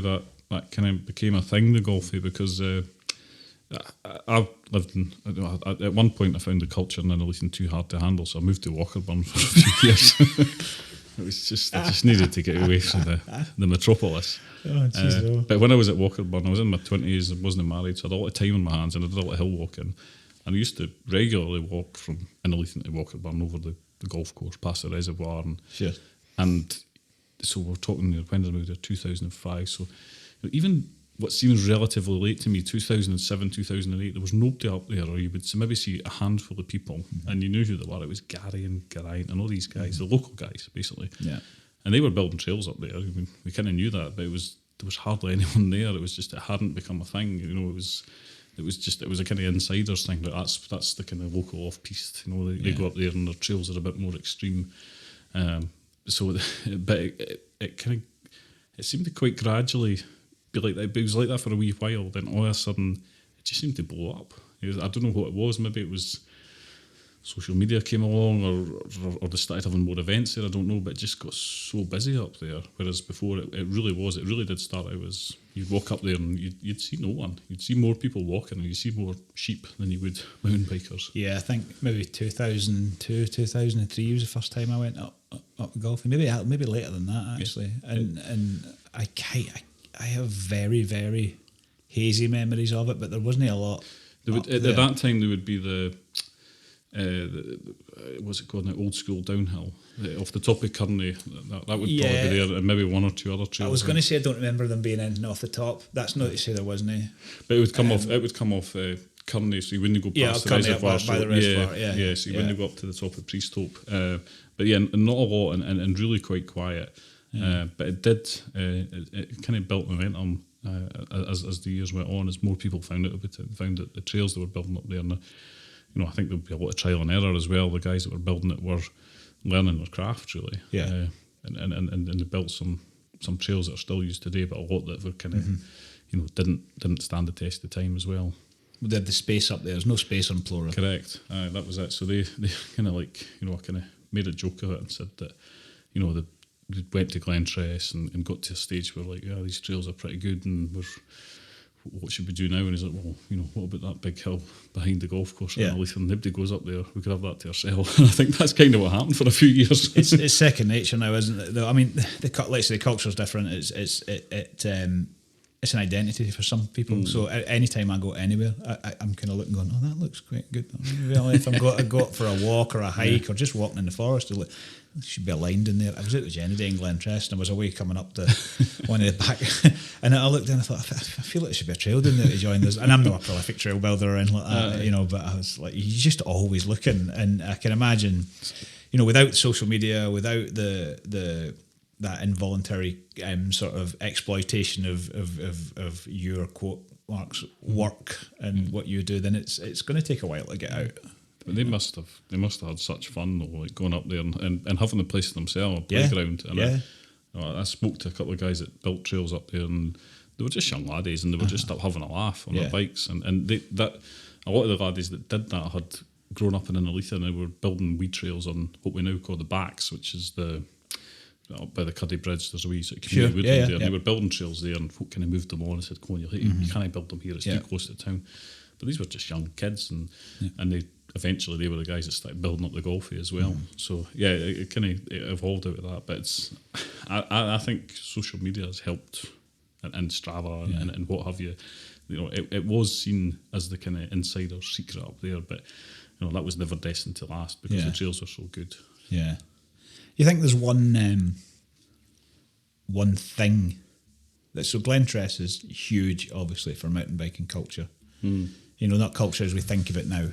that kind of became a thing, the Golfie, because I've lived in. At one point, I found the culture in Innerleithen too hard to handle, so I moved to Walkerburn for a few years. It was just I just needed to get away from the metropolis. But when I was at Walkerburn, I was in my 20s and wasn't married, so I had a lot of time on my hands, and I did a lot of hill walking. And I used to regularly walk from Innerleithen to Walkerburn over the golf course, past the reservoir, and so we're talking, when did I move there? 2005. So even what seems relatively late to me, 2007, 2008, there was nobody up there, or you would maybe see a handful of people, and you knew who they were. It was Gary and Geraint and all these guys, the local guys, basically. Yeah. And they were building trails up there. I mean, we kind of knew that, but there was hardly anyone there. It was just, it hadn't become a thing. It was a kind of insiders thing, but that's the kind of local off-piste. They go up there and their trails are a bit more extreme. But it seemed to quite gradually be like that. It was like that for a wee while. Then all of a sudden, it just seemed to blow up. I don't know what it was. Maybe it was social media came along, or they started having more events there. I don't know, but it just got so busy up there. Whereas before, it really did start out as you'd walk up there and you'd see no one. You'd see more people walking, and you'd see more sheep than you would mountain bikers. Yeah, I think maybe 2002, 2003 was the first time I went up golfing. Maybe later than that actually. Yeah. And I have very, very hazy memories of it, but there wasn't a lot. At that time, there would be the what's it called now? Old school downhill off the top of Kearney. That would probably be there, and maybe one or two other trails. I was going to say I don't remember them being anything off the top. That's not to say there wasn't any. But it would come off. It would come off Kearney, so you wouldn't go past the reservoir. By the reservoir. So you wouldn't go up to the top of Priesthope. But not a lot, and really quite quiet. But it did. It kind of built momentum as the years went on, as more people found out about it, found that the trails they were building up there. And I think there'd be a lot of trial and error as well. The guys that were building it were learning their craft, really. Yeah. And they built some trails that are still used today, but a lot that were kind of, didn't stand the test of time as well. They had the space up there. There's no space on Plora. Correct. That was it. So they kind of like, I kind of made a joke of it and said that, they went to Glentress and got to a stage where like, yeah, these trails are pretty good and what should we do now? And he's like, well, what about that big hill behind the golf course in Innerleithen? Nobody goes up there. We could have that to ourselves. And I think that's kind of what happened for a few years. It's second nature now, isn't it? Though I mean, let's say the culture's different. It's an identity for some people. So anytime I go anywhere, I'm kind of looking, going, oh, that looks quite good. Really, if I go out for a walk or a hike or just walking in the forest, it should be aligned in there. I was out with Jenny in Glentress and I was away coming up the one of the back, and I looked down and I thought, I feel like there should be a trail down there to join this. And I'm not a prolific trail builder or anything like that, but I was like, you're just always looking. And I can imagine, without social media, without that involuntary sort of exploitation of your quote marks work and what you do, then it's going to take a while to get out. But they must have had such fun though, like going up there and having the place to themselves, playground. And I spoke to a couple of guys that built trails up there, and they were just young laddies, and they were just up having a laugh on their bikes, and a lot of the laddies that did that had grown up in Innerleithen and were building wee trails on what we now call the backs, which is by the Cuddy Bridge. There's a wee sort of community woodland there, and they were building trails there, and folk kind of moved them on and said, "Come on, you can't build them here; it's too close to town." But these were just young kids, and they eventually they were the guys that started building up the golfie as well. So it kind of evolved out of that. But I think social media has helped, and Strava and what have you. It was seen as the kind of insider secret up there, but that was never destined to last because the trails were so good. Yeah. You think there's one thing so Glentress is huge, obviously, for mountain biking culture. Not culture as we think of it now,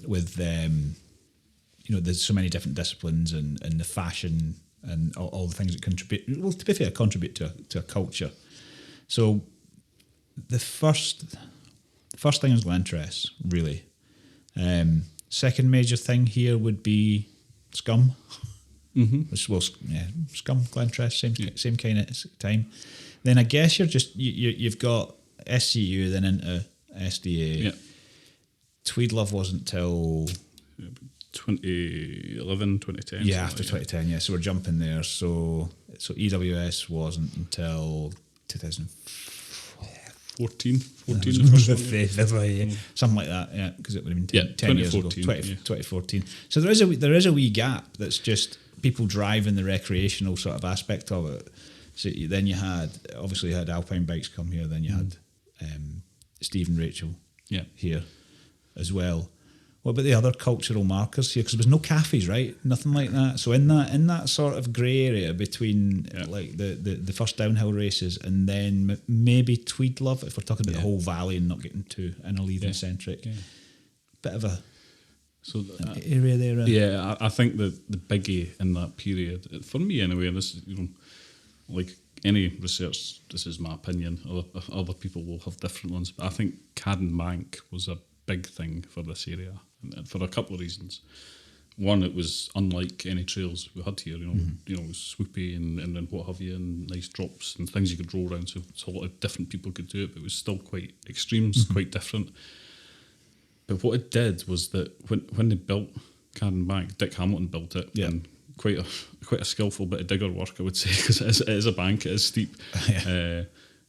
with there's so many different disciplines and the fashion and all the things that contribute. Well, to be fair, contribute to a culture. So the first thing is Glentress, really. Second major thing here would be Scum. Scum, Glentress, same kind of time. Then I guess you've got SCU, then into SDA. Yeah. Tweed Love wasn't till 2011, 2010. Yeah, after 2010. Yeah, so we're jumping there. So EWS wasn't until 2014. Something like that. Yeah, because it would have been 10 years ago. 2014. So there is a wee gap that's just people driving the recreational sort of aspect of it. So then you had Alpine Bikes come here. Then you had Steve and Rachel here as well. What about the other cultural markers here? Because there was no cafes, right? Nothing like that. So in that sort of grey area between like the first downhill races and then maybe Tweed Love, if we're talking about the whole valley and not getting too Innerleithen centric, bit of a area there. Yeah, I think the biggie in that period, for me anyway, and this like any research, this is my opinion. Other people will have different ones, but I think Cadden Bank was a big thing for this area, and for a couple of reasons. One, it was unlike any trails we had here. It was swoopy and what have you, and nice drops and things you could roll around. So a lot of different people could do it, but it was still quite extreme, quite different. But what it did was that when they built Cadden Bank, Dick Hamilton built it, and quite a skillful bit of digger work, I would say, because it is a bank, it is steep.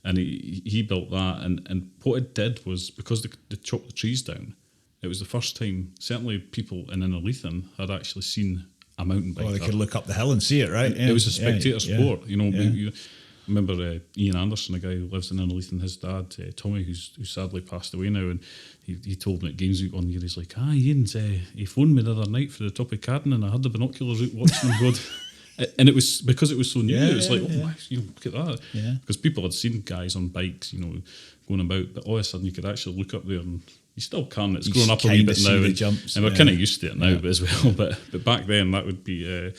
And he built that, and what it did was, because they chopped the trees down, it was the first time, certainly people in Innerleithen had actually seen a mountain bike. Oh, they could look up the hill and see it, right? It was a spectator sport. I remember Ian Anderson, a guy who lives in Innerleithen, his dad, Tommy, who's sadly passed away now, and he told me at Games Week one year, he's like, Ian's, he phoned me the other night for the top of Cadden, and I had the binoculars out watching him go. And it was because it was so new. It was like, look at that. Yeah. Because people had seen guys on bikes, going about, but all of a sudden you could actually look up there, and you still can. It's grown up a wee bit now, and we're kind of used to it now, but as well. But back then that would be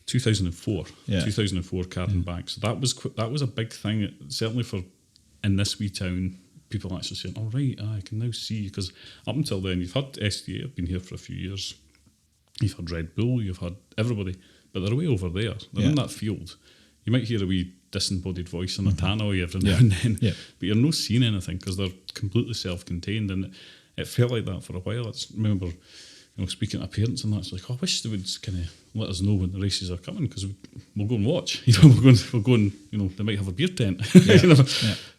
2004. 2004 Cadden Bank. So that was a big thing, certainly for in this wee town. People actually saying, "All right, I can now see." Because up until then, you've had SDA, have been here for a few years. You've had Red Bull, you've had everybody. But they're way over there. They're in that field. you might hear a wee disembodied voice on a tannoy every now and then, but you're not seeing anything because they're completely self-contained, and it felt like that for a while. I just remember, speaking to parents and that's like, I wish they would kind of let us know when the races are coming because we'll go and watch. We'll go and they might have a beer tent.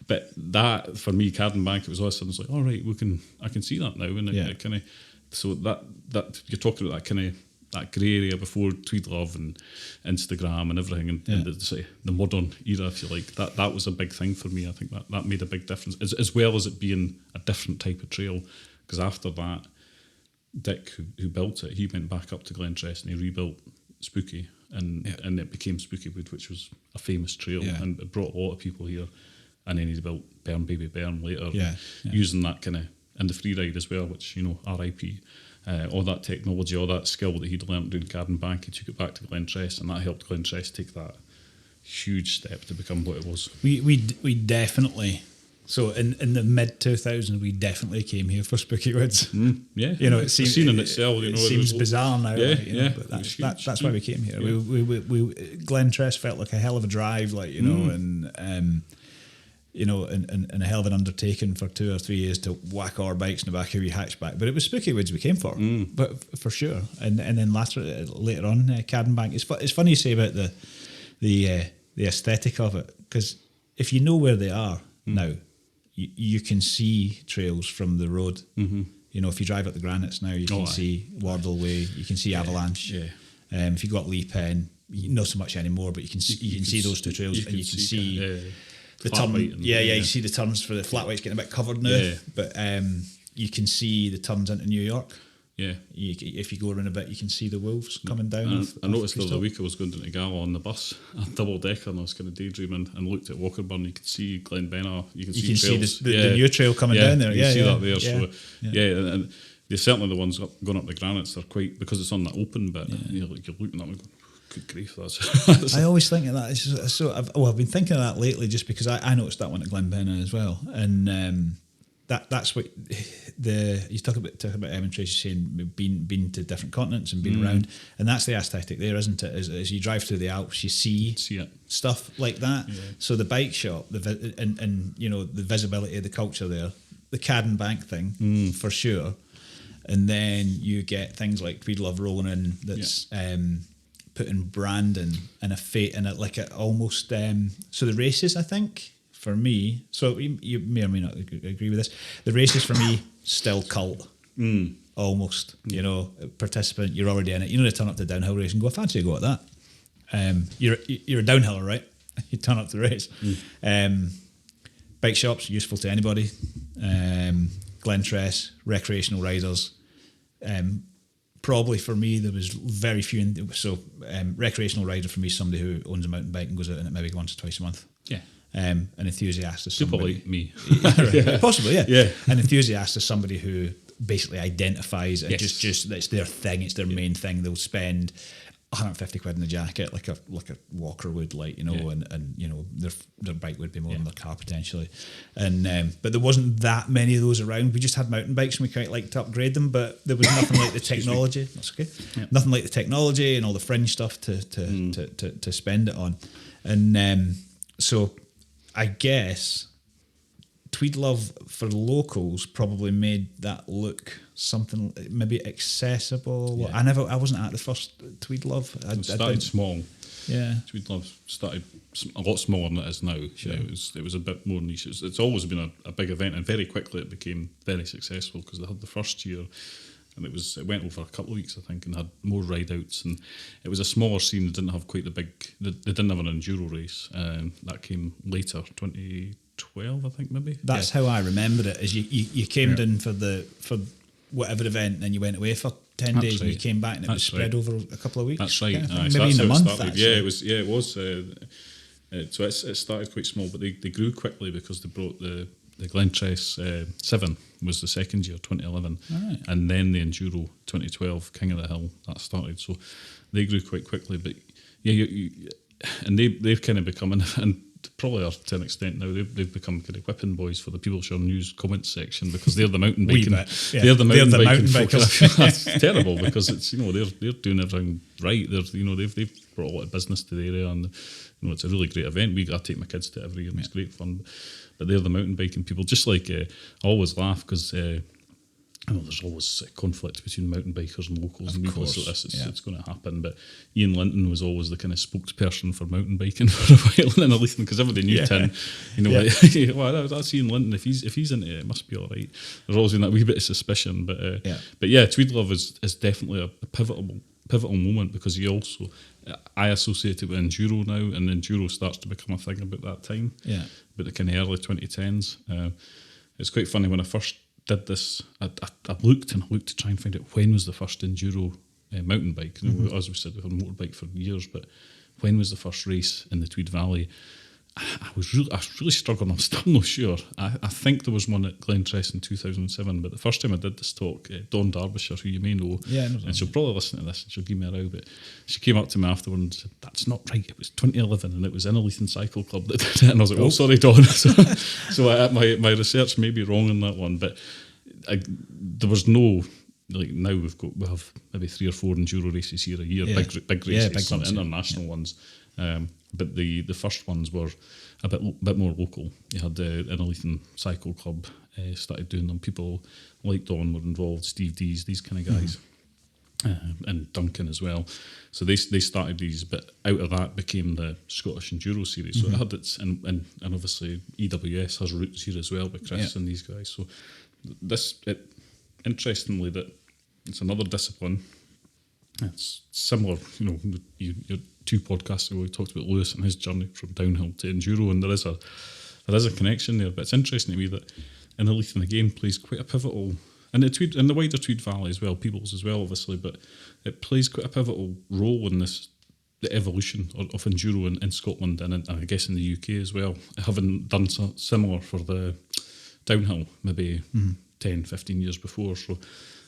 But that for me, Cadenbank, it was all of a sudden it's like, all right, I can see that now, and it kind of, so that you're talking about that kind of that grey area before Tweed Love and Instagram and everything, and the modern era, if you like. That was a big thing for me. I think that made a big difference, as well as it being a different type of trail. Because after that, Dick, who built it, he went back up to Glentress and he rebuilt Spooky, and it became Spookywood, which was a famous trail, and it brought a lot of people here. And then he built Burn Baby Burn later, using that kind of, and the free ride as well, which, R.I.P., all that technology, all that skill that he'd learnt doing Cadenbank, he took it back to Glentress, and that helped Glentress take that huge step to become what it was. We definitely... So in the mid 2000s, we definitely came here for Spooky Woods. It seems in itself. It seems bizarre now. But that's why we came here. Yeah. We Glentress felt like a hell of a drive, and a hell of an undertaking for 2 or 3 years to whack our bikes in the back of your hatchback. But it was Spooky Woods we came for, but for sure. And then later on, Cadenbank. It's funny you say about the aesthetic of it, because if you know where they are now. You can see trails from the road. If you drive up the Granites now, you can see Wardle Way, you can see Avalanche. If you go up Lee Pen, not so much anymore, but you can see those two trails, and you can see the turn. You see the turns for the flat white's getting a bit covered now, but you can see the turns into New York. If you go around a bit, you can see the wolves coming down. I noticed the other week I was going down to Gala on the bus, a double decker, and I was kind of daydreaming and looked at Walkerburn. You could see Glenbenna. You can see the new trail coming down there. You can see that there. So and they're certainly the ones going up the Granites. They're quite, because it's on that open bit. You're looking at them and going, good grief, that's. I always think of that. I've been thinking of that lately, just because I noticed that one at Glenbenna as well, and. That's what you talk about Evan Tracy saying been to different continents and been around, and that's the aesthetic there, isn't it? As you drive through the Alps, you see stuff like that. So the bike shop, and the visibility of the culture there, the Cadenbank thing for sure, and then you get things like Tweed Love rolling in that's putting branding and a fate in it, like it almost. So the races, I think. For me, so you may or may not agree with this, the races for me still cult, almost. Participant, you're already in it. To turn up to the downhill race and go, I fancy a go at that. You're a downhiller, right? You turn up to the race. Bike shops, useful to anybody. Glentress, recreational riders. Probably for me, there was very few. Recreational rider for me is somebody who owns a mountain bike and goes out in it maybe once or twice a month. An enthusiast is somebody... People like me. Possibly, An enthusiast is somebody who basically identifies and just it's their thing, it's their main thing. They'll spend 150 quid in the jacket like a walker would, and their bike would be more than their car potentially. And but there wasn't that many of those around. We just had mountain bikes and we quite liked to upgrade them, but there was nothing like the technology. That's okay. Nothing like the technology and all the fringe stuff to spend it on. And so I guess Tweed Love for locals probably made that look something maybe accessible. I wasn't at the first Tweed Love. It started small. Tweed Love started a lot smaller than it is now. Sure. It was a bit more niche. It's always been a big event, and very quickly it became very successful because they had the first year. And it went over a couple of weeks, I think, and had more ride-outs. And it was a smaller scene. They didn't have quite the big... They didn't have an enduro race. That came later, 2012, I think, maybe. That's how I remember it, is you came down for whatever event, and then you went away for 10 days, and you came back, and it was spread over a couple of weeks. That's right. Maybe in a month, actually. Yeah, it was. So it started quite small, but they grew quickly because they brought the Glentress 7 was the second year, 2011, and then the Enduro 2012 King of the Hill that started. So they grew quite quickly, but and they've kind of become, and probably are to an extent now. They've become kind of whipping boys for the Peopleshire News comments section because they're the mountain biking. They're the mountain bikers. That's terrible because it's they're doing everything right. They've brought a lot of business to the area, and it's a really great event. I take my kids to it every year, and it's great fun. But they're the mountain biking people. Just like I always laugh because there's always a conflict between mountain bikers and locals, and people so it's going to happen. But Innerleithen was always the kind of spokesperson for mountain biking for a while in Innerleithen because everybody knew Tin. Well, that's Innerleithen. If he's into it, it must be all right. There's always been that wee bit of suspicion, but Tweed Love is definitely a pivotal moment because I associate it with enduro now, and enduro starts to become a thing about that time. Yeah, but the kind of early 2010s. It's quite funny when I first did this. I looked to try and find out when was the first enduro mountain bike. As we said, we've had a motorbike for years, but when was the first race in the Tweed Valley? I was really struggling. I'm still not sure. I think there was one at Glentress in 2007, but the first time I did this talk, Dawn Derbyshire, who you may know, and she'll probably listen to this and she'll give me a row, but she came up to me afterwards and said, "That's not right. It was 2011 and it was Innerleithen Cycle Club that did it." And I was like, "Oh, sorry, Dawn." So my research may be wrong on that one, but there was no. Like now we have maybe 3 or 4 enduro races here a year, big races, some international ones. But the first ones were a bit more local. You had the Innerleithen Cycle Club started doing them. People like Don were involved, Steve Dees, these kind of guys, and Duncan as well. So they started these, but out of that became the Scottish Enduro Series. So it had its and obviously EWS has roots here as well with Chris and these guys. So interestingly, that it's another discipline. It's similar, your 2 podcasts ago we talked about Lewis and his journey from downhill to enduro, and there is a connection there. But it's interesting to me that Innerleithen again plays quite a pivotal, and the wider Tweed Valley as well, Peebles as well, obviously, but it plays quite a pivotal role in the evolution of enduro in Scotland and I guess in the UK as well, having done similar for the downhill maybe 10, 15 years before. So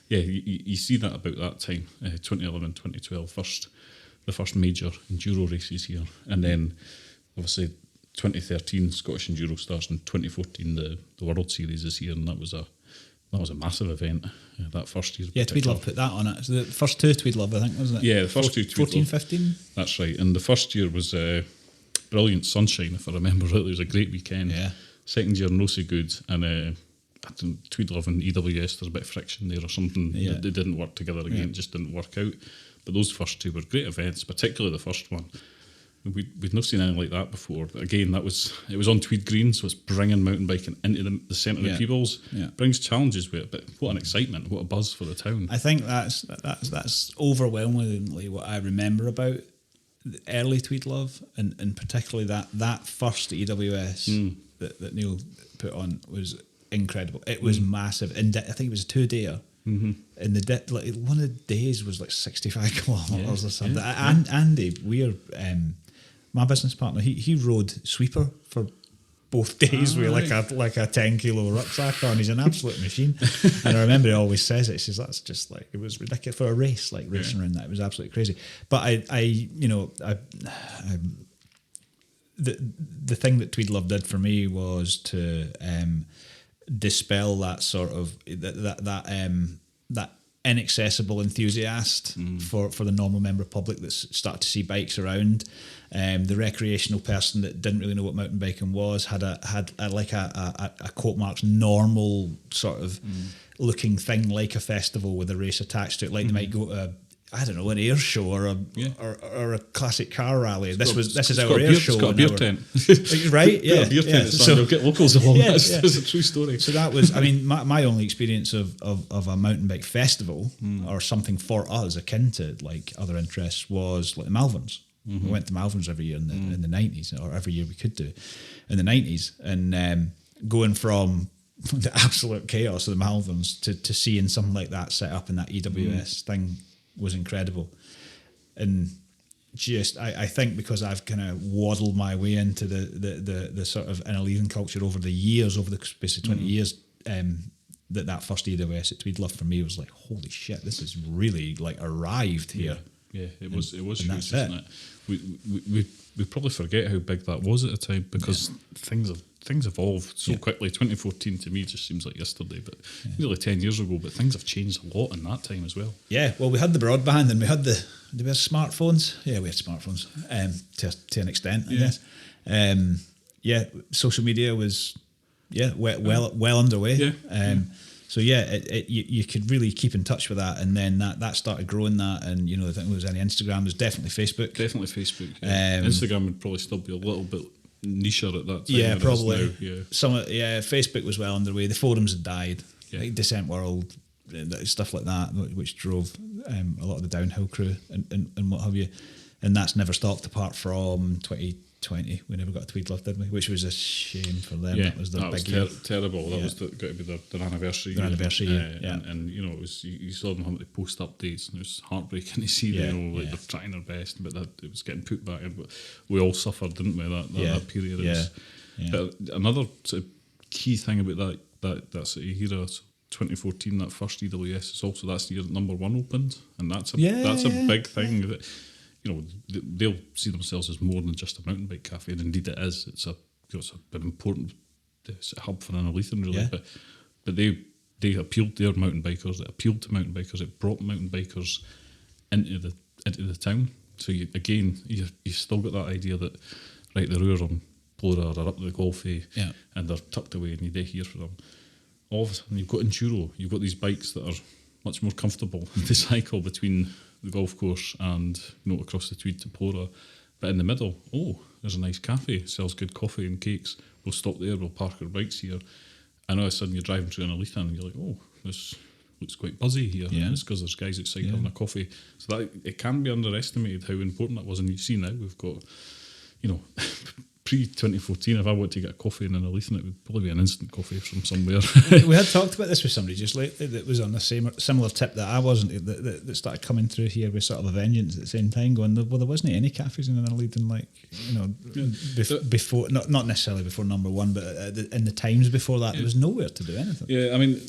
yeah, you see that about that time, 2011, 2012, the first major enduro races here. And then obviously 2013 Scottish Enduro starts, and 2014 the World Series is here, and that was a massive event that first year. Yeah, Tweed Love put that on it. So the first 2 Tweed Love, I think, wasn't it? Yeah, the first 2 Tweed 14, 15? That's right. And the first year was brilliant sunshine, if I remember rightly. It was a great weekend. Yeah. Second year, no so good. And Tweed Love and EWS, there's a bit of friction there or something. Yeah. They didn't work together again. It just didn't work out. But those first 2 were great events, particularly the first one. We'd not seen anything like that before. Again, it was on Tweed Green, so it's bringing mountain biking into the centre of Peebles. Yeah. Brings challenges with it, but what an excitement, what a buzz for the town. I think that's overwhelmingly what I remember about the early Tweed Love, and particularly that first EWS that Neil put on was incredible. It was massive, and I think it was a 2-dayer. And one of the days was like 65 kilometres or something. Yeah. And Andy Weir, my business partner, he rode sweeper for both days with like a 10 kilo rucksack on. He's an absolute machine. And I remember he always says it. He says that's just like, it was ridiculous for a race, like racing around that. It was absolutely crazy. But the thing that Tweed Love did for me was to dispel that sort of that inaccessible enthusiast for the normal member public that started to see bikes around. The recreational person that didn't really know what mountain biking was had a quote marks normal sort of looking thing, like a festival with a race attached to it, like they might go to an air show or a classic car rally. This is our air show. It's got a beer tent, right? Yeah, beer tent. So they'll get locals along. That's a true story. So that was, my only experience of a mountain bike festival or something for us akin to like other interests was like the Malverns. We went to Malverns every year in the 90s, or every year we could do in the 90s, and going from the absolute chaos of the Malverns to seeing something like that set up in that EWS thing was incredible. And just I think because I've kind of waddled my way into the sort of Innerleithen culture over the years, over the space of 20 years, that first EWS at Tweed Love for me was like, holy shit, this is really like arrived here. Yeah, it was huge, that's wasn't it? We probably forget how big that was at the time because things evolved so quickly. 2014 to me just seems like yesterday, but nearly 10 years ago. But things have changed a lot in that time as well. Yeah, well, we had the broadband and we had did we have smartphones? Yeah, we had smartphones to an extent, I guess. Social media was well underway. So you could really keep in touch with that, and then that started growing that, and I think it was any Instagram, it was definitely Facebook. Instagram would probably still be a little bit nicher at that time. Yeah, probably. Now. Facebook was well underway. The forums had died, Yeah. Descent World, stuff like that, which drove a lot of the downhill crew and what have you, and that's never stopped apart from 2020. We never got a Tweed Lift, did we? Which was a shame for them. Yeah, that was their big year. Terrible. That was got to be their anniversary. Their anniversary year. And it was you saw them having to post updates, and it was heartbreaking to see. They're trying their best, but it was getting put back in. But we all suffered, didn't we? That period. But another sort of key thing about that sort of era, 2014, that first EWS, is also that's the year that number 1 opened, and that's a big thing that. They'll see themselves as more than just a mountain bike cafe, and indeed it is. It's an important hub for Innerleithen, really. Yeah. But they appealed to their mountain bikers. It appealed to mountain bikers. It brought mountain bikers into the town. So you've still got that idea that the Ruhr on Plora are up the Golfie, and they're tucked away, and you do hear from them. All of a sudden, you've got enduro. You've got these bikes that are much more comfortable to cycle between the golf course and across the Tweed to Plora, but in the middle, there's a nice cafe, sells good coffee and cakes. We'll stop there, we'll park our bikes here, and all of a sudden you're driving through Innerleithen and you're like, this looks quite buzzy here. And it's because there's guys outside having a coffee. So that it can be underestimated how important that was. And you see now we've got, pre-2014, if I want to get a coffee in Innerleithen, it would probably be an instant coffee from somewhere. We had talked about this with somebody just lately that was on the similar tip that I wasn't, that started coming through here with sort of a vengeance at the same time, going, well, there wasn't any cafes in Innerleithen, before, not necessarily before number 1, but in the times before that, there was nowhere to do anything. Yeah, I mean,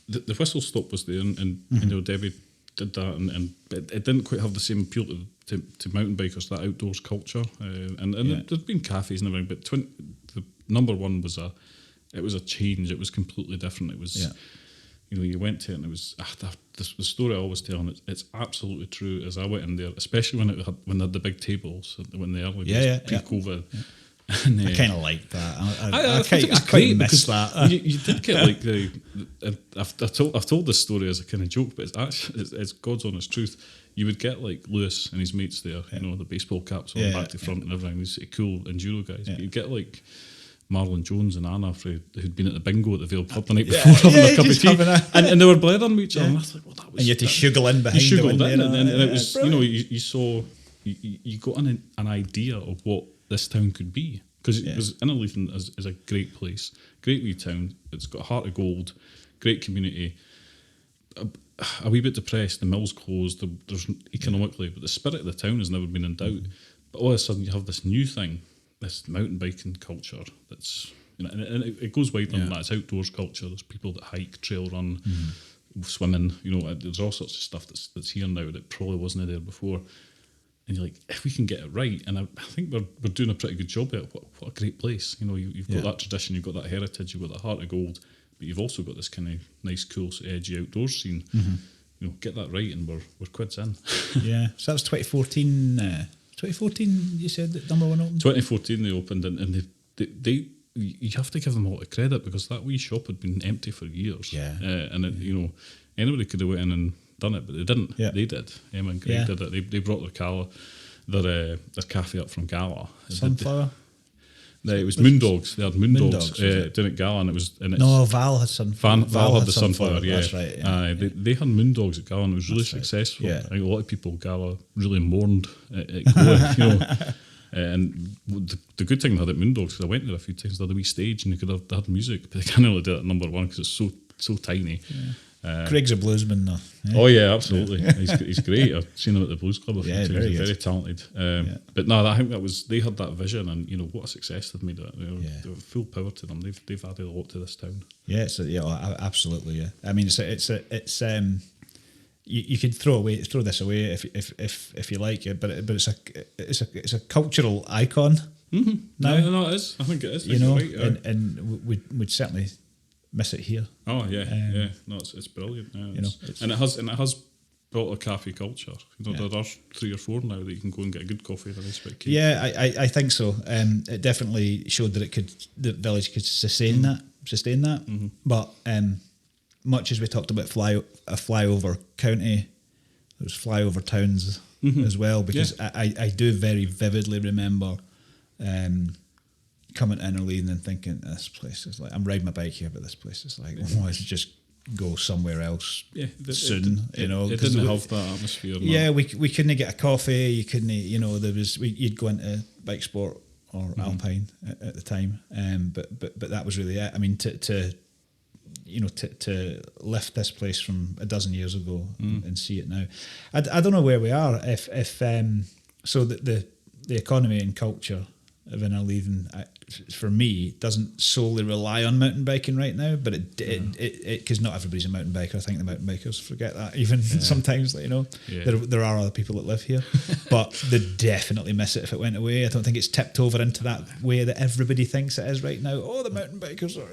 the whistle stop was there, and Debbie did that, and it didn't quite have the same appeal to mountain bikers, that outdoors culture, and there's been cafes and everything, but the number 1 was a change. It was completely different. It was you went to it and it was the story I always tell, and it's absolutely true. As I went in there, especially when they had the big tables when the early days pre-COVID. Yeah. And, I kind of liked that. I quite missed that. You did get I've told this story as a kind of joke, but it's God's honest truth. You would get Lewis and his mates there, the baseball caps on back to front and everything. These cool enduro guys. But you'd get Marlon Jones and Anna who'd been at the bingo at the Vale Pub the night before having a cup of tea, and they were blathering with each other. And I was like, that was. And you had to shuggle in behind. You shuggled in, and it was you saw you got an idea of what this town could be, because Innerleithen is a great place, great wee town. It's got a heart of gold, great community. A wee bit depressed, the mill's closed, there's economically, but the spirit of the town has never been in doubt. But all of a sudden you have this new thing, this mountain biking culture that's, and it goes wider than that. It's outdoors culture. There's people that hike, trail run, swimming, there's all sorts of stuff that's here now that probably wasn't there before. And you're like, if we can get it right, and I think we're doing a pretty good job at it. What a great place. You've got that tradition, you've got that heritage, you've got that heart of gold, but you've also got this kind of nice, cool, edgy outdoors scene. Get that right, and we're quids in. Yeah. So that was 2014. 2014, you said that number 1 opened? 2014 they opened, and they you have to give them a lot of credit, because that wee shop had been empty for years. Yeah. And anybody could have went in and done it, but they didn't. Yeah. They did. Emma and Greg did it. They brought their cafe up from Gala. Sunflower? No, it was Moondogs. They had Moondogs down at Gala, and Val had Sunflower. Val had the Sunflower, yeah. That's right. Yeah. They had Moondogs at Gala, and it was really successful. Right. I think a lot of people at Gala really mourned it going, and the good thing they had at Moondogs, because I went there a few times, they had a wee stage, and they had music, but they can't really do it at number 1 because it's so tiny. Yeah. Greg's a bluesman though. Yeah. Oh yeah, absolutely. He's great. I've seen him at the Blues Club a few times. He's very talented. But no, I think they had that vision, and what a success they've made it. They were full power to them. They've added a lot to this town. Yeah, absolutely. Yeah, I mean, it's you could throw this away if you like it, but it's a cultural icon now. No, it is. I think it is. You know, right, and we'd certainly miss it here. Oh yeah. No, it's brilliant. Yeah, You know, and it has built a cafe culture. You know, there are 3 or 4 now that you can go and get a good coffee at a nice bit. Yeah, I think so. It definitely showed that the village could sustain that. Mm-hmm. But much as we talked about a flyover county, there's flyover towns as well, because I do very vividly remember coming to Innerleithen and thinking, this place is like, I'm riding my bike here, but this place is like, let's just go somewhere else soon. It didn't have that atmosphere. Yeah, we couldn't get a coffee. You couldn't, you'd go into bike sport or Alpine at the time, but that was really it. I mean, to lift this place from a dozen years ago and see it now, I don't know where we are. So the economy and culture of Innerleithen, for me, doesn't solely rely on mountain biking right now, but it because not everybody's a mountain biker. I think the mountain bikers forget that even sometimes. There are other people that live here, but they definitely miss it if it went away. I don't think it's tipped over into that way that everybody thinks it is right now. Oh, the mountain bikers are.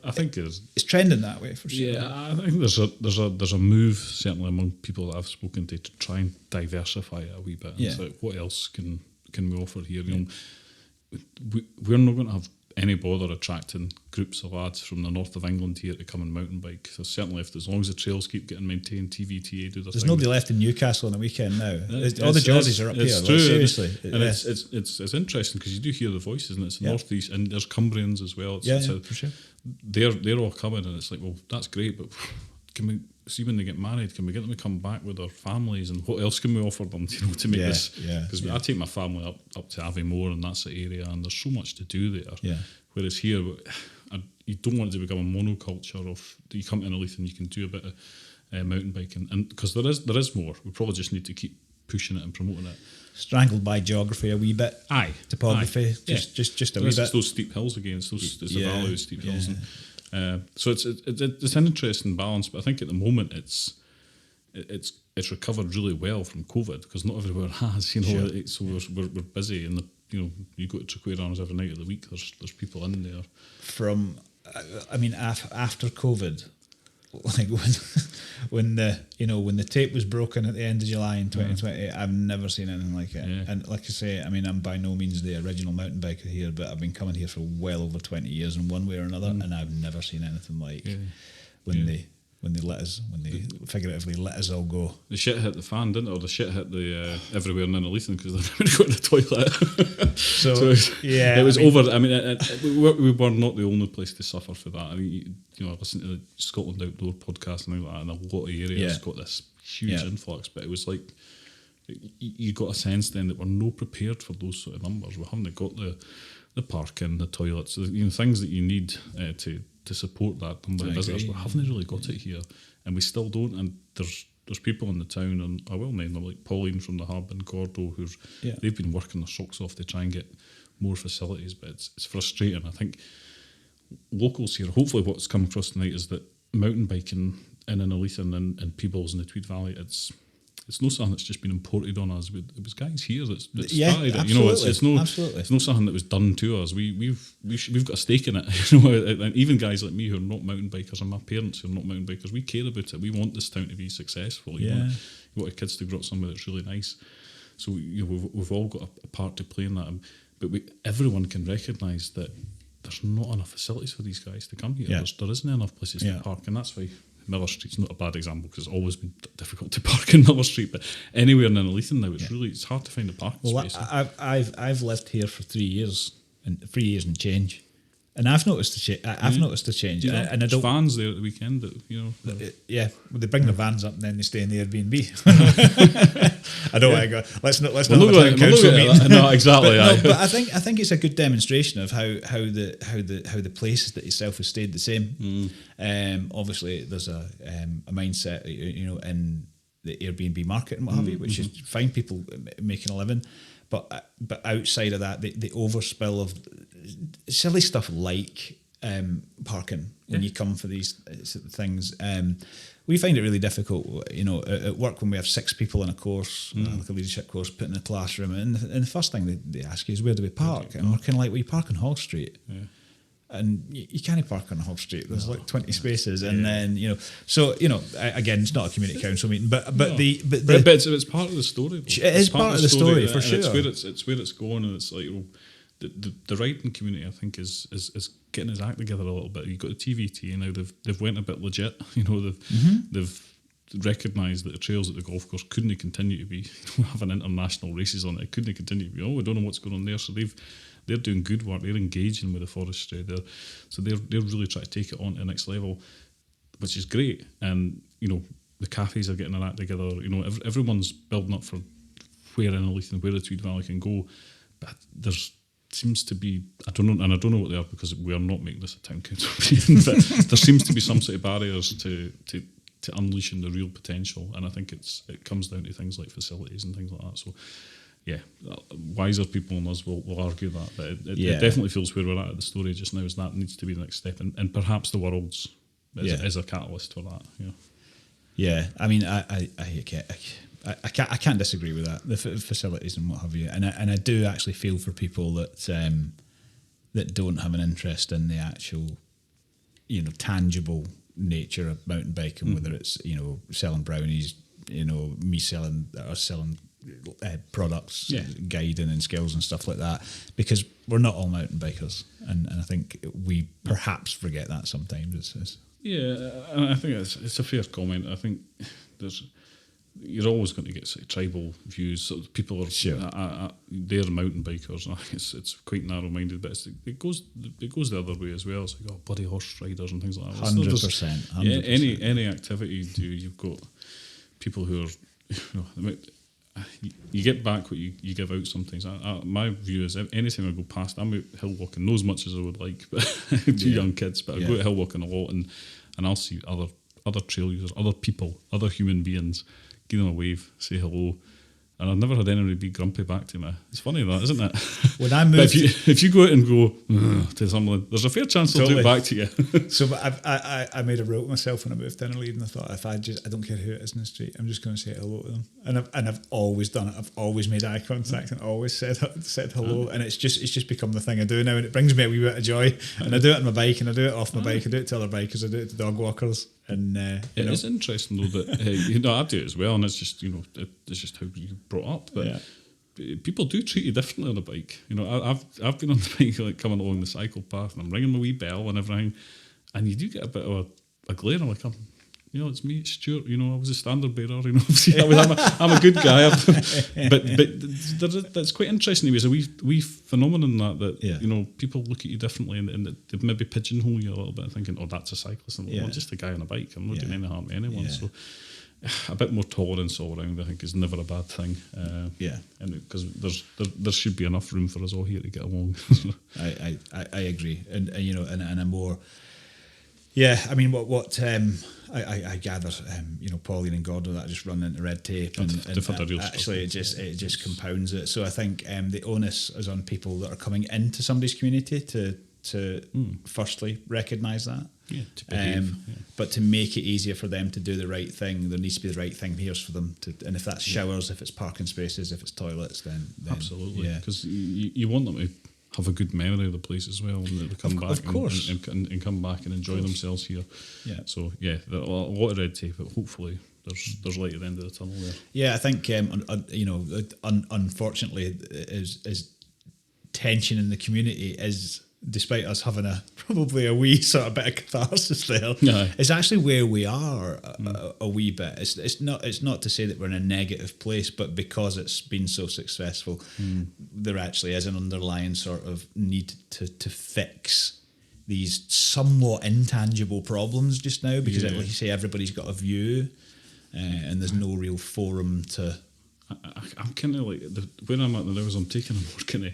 I think it's trending that way for sure. Yeah, I think there's a move certainly among people that I've spoken to try and diversify it a wee bit. Yeah. It's like, what else can we offer here? You know, we're not going to have any bother attracting groups of lads from the north of England here to come and mountain bike. So certainly, as long as the trails keep getting maintained, TVTA do their There's thing. nobody left in Newcastle on the weekend now. All the Josies are up here. It's true. Seriously, and it's interesting because you do hear the voices, and it's northeast, and there's Cumbrians as well. For sure. They're all coming, and it's like, well, that's great, but can we see when they get married? Can we get them to come back with their families, and what else can we offer them? To make this? Because I take my family up to Aviemore, and that's the area, and there's so much to do there. Yeah. Whereas here, you don't want it to become a monoculture of you come to Innerleithen and you can do a bit of mountain biking, and because there is more. We probably just need to keep pushing it and promoting it. Strangled by geography a wee bit. Topography. Just a wee bit. It's those steep hills again. It's the valley with steep hills. And, so it's an interesting balance, but I think at the moment it's recovered really well from COVID because not everywhere has, so we're busy, and you go to Tweed Arms every night of the week. There's people in there. After COVID, like when the tape was broken at the end of July in 2020, I've never seen anything like it. Yeah. And like I say, I'm by no means the original mountain biker here, but I've been coming here for well over 20 years in one way or another, and I've never seen anything like when they figuratively let us all go. The shit hit the fan, didn't it? Or the shit hit the everywhere in Innerleithen because they never got to the toilet. so it was over. We were not the only place to suffer for that. I listened to the Scotland Outdoor podcast and things like that, and a lot of areas got this huge influx, but it was like you got a sense then that we're not prepared for those sort of numbers. We haven't got the parking, the toilets, things that you need to support that number of visitors. We haven't really got it here, and we still don't. And there's people in the town, and I will name them, like Pauline from the Hub and Gordo, they've been working their socks off to try and get more facilities, but it's frustrating. I think locals here, hopefully what's come across tonight is that mountain biking in Innerleithen and Peebles in the Tweed Valley, it's not something that's just been imported on us. It was guys here that started it. Absolutely. It's not something that was done to us. We've got a stake in it. And even guys like me who are not mountain bikers and my parents who are not mountain bikers, we care about it. We want this town to be successful. You want our kids to grow up somewhere that's really nice. So we've all got a part to play in that. But everyone can recognise that there's not enough facilities for these guys to come here. There isn't enough places to park, and that's why Miller Street's not a bad example because it's always been difficult to park in Miller Street, but anywhere in Innerleithen now it's hard to find a parking space. I've lived here for 3 years and change, and I've noticed the change. And I don't vans there at the weekend they bring the vans up and then they stay in the Airbnb. I know I go. Let's not have a town council meeting. No, exactly. But I think it's a good demonstration of how the place that itself has stayed the same. Obviously, there's a mindset, in the Airbnb market and what have you, which is fine. People making a living, but outside of that, the overspill of silly stuff like parking when you come for these things. We find it really difficult, at work when we have 6 people in a course, like a leadership course, put in a classroom, and the first thing they ask you is, where do we park? And we're kind of like, well, you park on Hall Street. Yeah. And you can't park on Hall Street. There's like 20 spaces, and then again, it's not a community council meeting, but it's part of the story. Though. It is part of the story for sure. It's where it's going, and it's like the riding community, I think, is getting its act together a little bit. You've got the TVT now; they've went a bit legit. They've recognised that the trails at the golf course couldn't continue to be having international races on it. It couldn't continue to be. We don't know what's going on there, so they're doing good work. They're engaging with the forestry. They're really trying to take it on to the next level, which is great. And the cafes are getting their act together. Everyone's building up for where Innerleithen, where the Tweed Valley can go. But there seems to be, I don't know what they are, because we are not making this a town council meeting. But there seems to be some sort of barriers to unleashing the real potential. And I think it comes down to things like facilities and things like that. So. Yeah, wiser people than us will argue that, but it definitely feels where we're at the story just now is that needs to be the next step, and perhaps the Worlds is a catalyst for that. Yeah, I mean, I can't disagree with that. The facilities and what have you, and I do actually feel for people that don't have an interest in the actual, tangible nature of mountain biking, whether it's selling brownies, me selling products, guiding and skills and stuff like that, because we're not all mountain bikers, and I think we perhaps forget that sometimes. And I think it's a fair comment. I think you're always going to get tribal views. So people are they're mountain bikers. I think it's quite narrow minded, but it goes the other way as well. It's like bloody horse riders and things like that. 100%. Any activity you do, you've got people who are. You get back what you give out sometimes. My view is anytime I go past, I'm out hill walking, not as much as I would like, but two young kids, but I go out hill walking a lot, and I'll see other trail users, other people, other human beings, give them a wave, say hello. And I've never had anybody be grumpy back to me. It's funny that, isn't it? When I moved, if you go out and go to someone, there's a fair chance they'll do it back to you. So I made a rule with myself when I moved to Innerleithen. I thought, I don't care who it is in the street, I'm just going to say hello to them. And I've always done it. I've always made eye contact and always said hello. And it's just become the thing I do now, and it brings me a wee bit of joy. And I do it on my bike, and I do it off my bike. I do it to other bikers. I do it to dog walkers. And it is interesting though that I do it as well, and it's just it's just how you brought up. But people do treat you differently on a bike. I've been on the bike, like coming along the cycle path, and I'm ringing my wee bell and everything, and you do get a bit of a glare. I'm like, it's me, it's Stuart. I was a standard bearer. I'm a good guy. but that's quite interesting. There's a wee phenomenon that people look at you differently, and they maybe pigeonhole you a little bit, thinking, that's a cyclist. And I'm just a guy on a bike. I'm not doing any harm to anyone. So a bit more tolerance all around, I think, is never a bad thing. And because there should be enough room for us all here to get along. I agree, and a more. Yeah, I mean, what I gather, Pauline and Gordon, that just run into red tape, and actually it just compounds it. So I think the onus is on people that are coming into somebody's community to firstly recognise that, to behave, but to make it easier for them to do the right thing. There needs to be the right thing here for them to, and if that's showers, if it's parking spaces, if it's toilets, then absolutely, because you want them to have a good memory of the place as well, and they come back and come back and enjoy themselves here. So a lot of red tape, but hopefully there's light at the end of the tunnel there. I think unfortunately is tension in the community is, despite us having probably a wee sort of bit of catharsis there, it's actually where we are a wee bit. It's not to say that we're in a negative place, but because it's been so successful, there actually is an underlying sort of need to fix these somewhat intangible problems just now, because like you say, everybody's got a view, and there's no real forum to. I'm kind of like where I'm at now is I'm taking a more kind of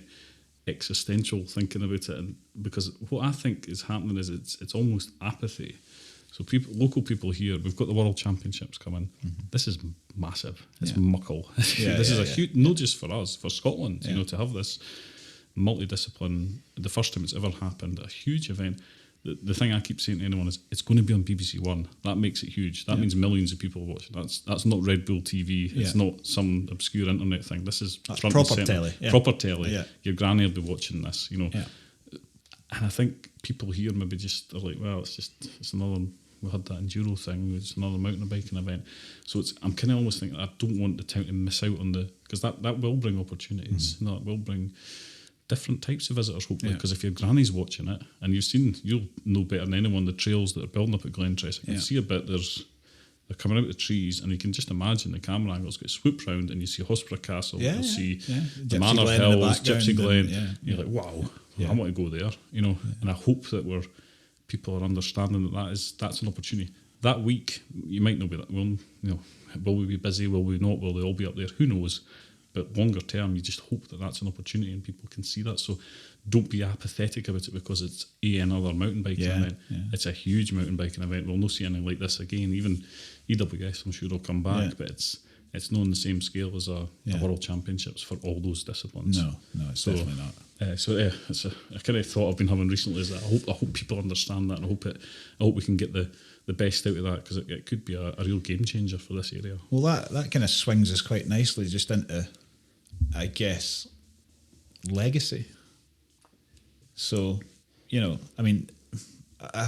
existential thinking about it, and because what I think is happening is it's almost apathy. So local people here, we've got the World Championships coming. This is massive. It's muckle. This is a huge, not just for us, for Scotland. To have this multidiscipline, the first time it's ever happened, a huge event. the thing I keep saying to anyone is it's going to be on BBC One. That makes it huge. That means millions of people are watching. That's not Red Bull TV. It's not some obscure internet thing. This is front proper and centre. telly. Yeah. Proper telly. Yeah. Your granny will be watching this, you know. Yeah. And I think people here maybe just are like, well, it's another. We had that enduro thing. It's another mountain biking event. So I'm kind of almost thinking I don't want the town to miss out on because that will bring opportunities. Mm-hmm. That will bring different types of visitors, hopefully. Because if your granny's watching it, and you'll know better than anyone the trails that are building up at Glentress. You can see a bit. They're coming out of the trees, and you can just imagine the camera angles get swooped round, and you see Hospra Castle, you'll see the Manor Glen Hills, Gypsy Glen. You're like, wow, I want to go there, you know. And I hope that people are understanding that's an opportunity. That week, you might not be that. Well, you know, will we be busy? Will we not? Will they all be up there? Who knows? But longer term, you just hope that that's an opportunity and people can see that. So don't be apathetic about it because it's another mountain biking event. Yeah. It's a huge mountain biking event. We'll not see anything like this again. Even EWS, I'm sure, will come back, but it's not on the same scale as a World Championships for all those disciplines. No, it's definitely not. It's a kind of thought I've been having recently is that I hope people understand that, and I hope we can get the best out of that, because it could be a real game changer for this area. Well, that kind of swings us quite nicely just into, I guess, legacy. So, you know, I mean, I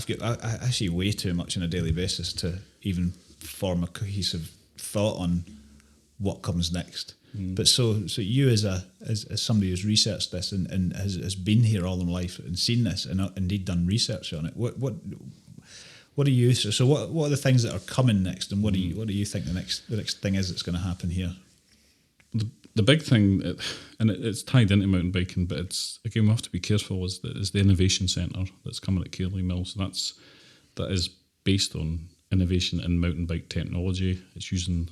see way too much on a daily basis to even form a cohesive thought on what comes next. But so you as somebody who's researched this and has been here all their life and seen this and indeed done research on it, what do you so what are the things that are coming next, and what do you think the next thing is that's going to happen here? The big thing, and it's tied into mountain biking, but it's again we have to be careful, is the innovation centre that's coming at Cairnley Mill. So that is based on innovation in mountain bike technology. It's using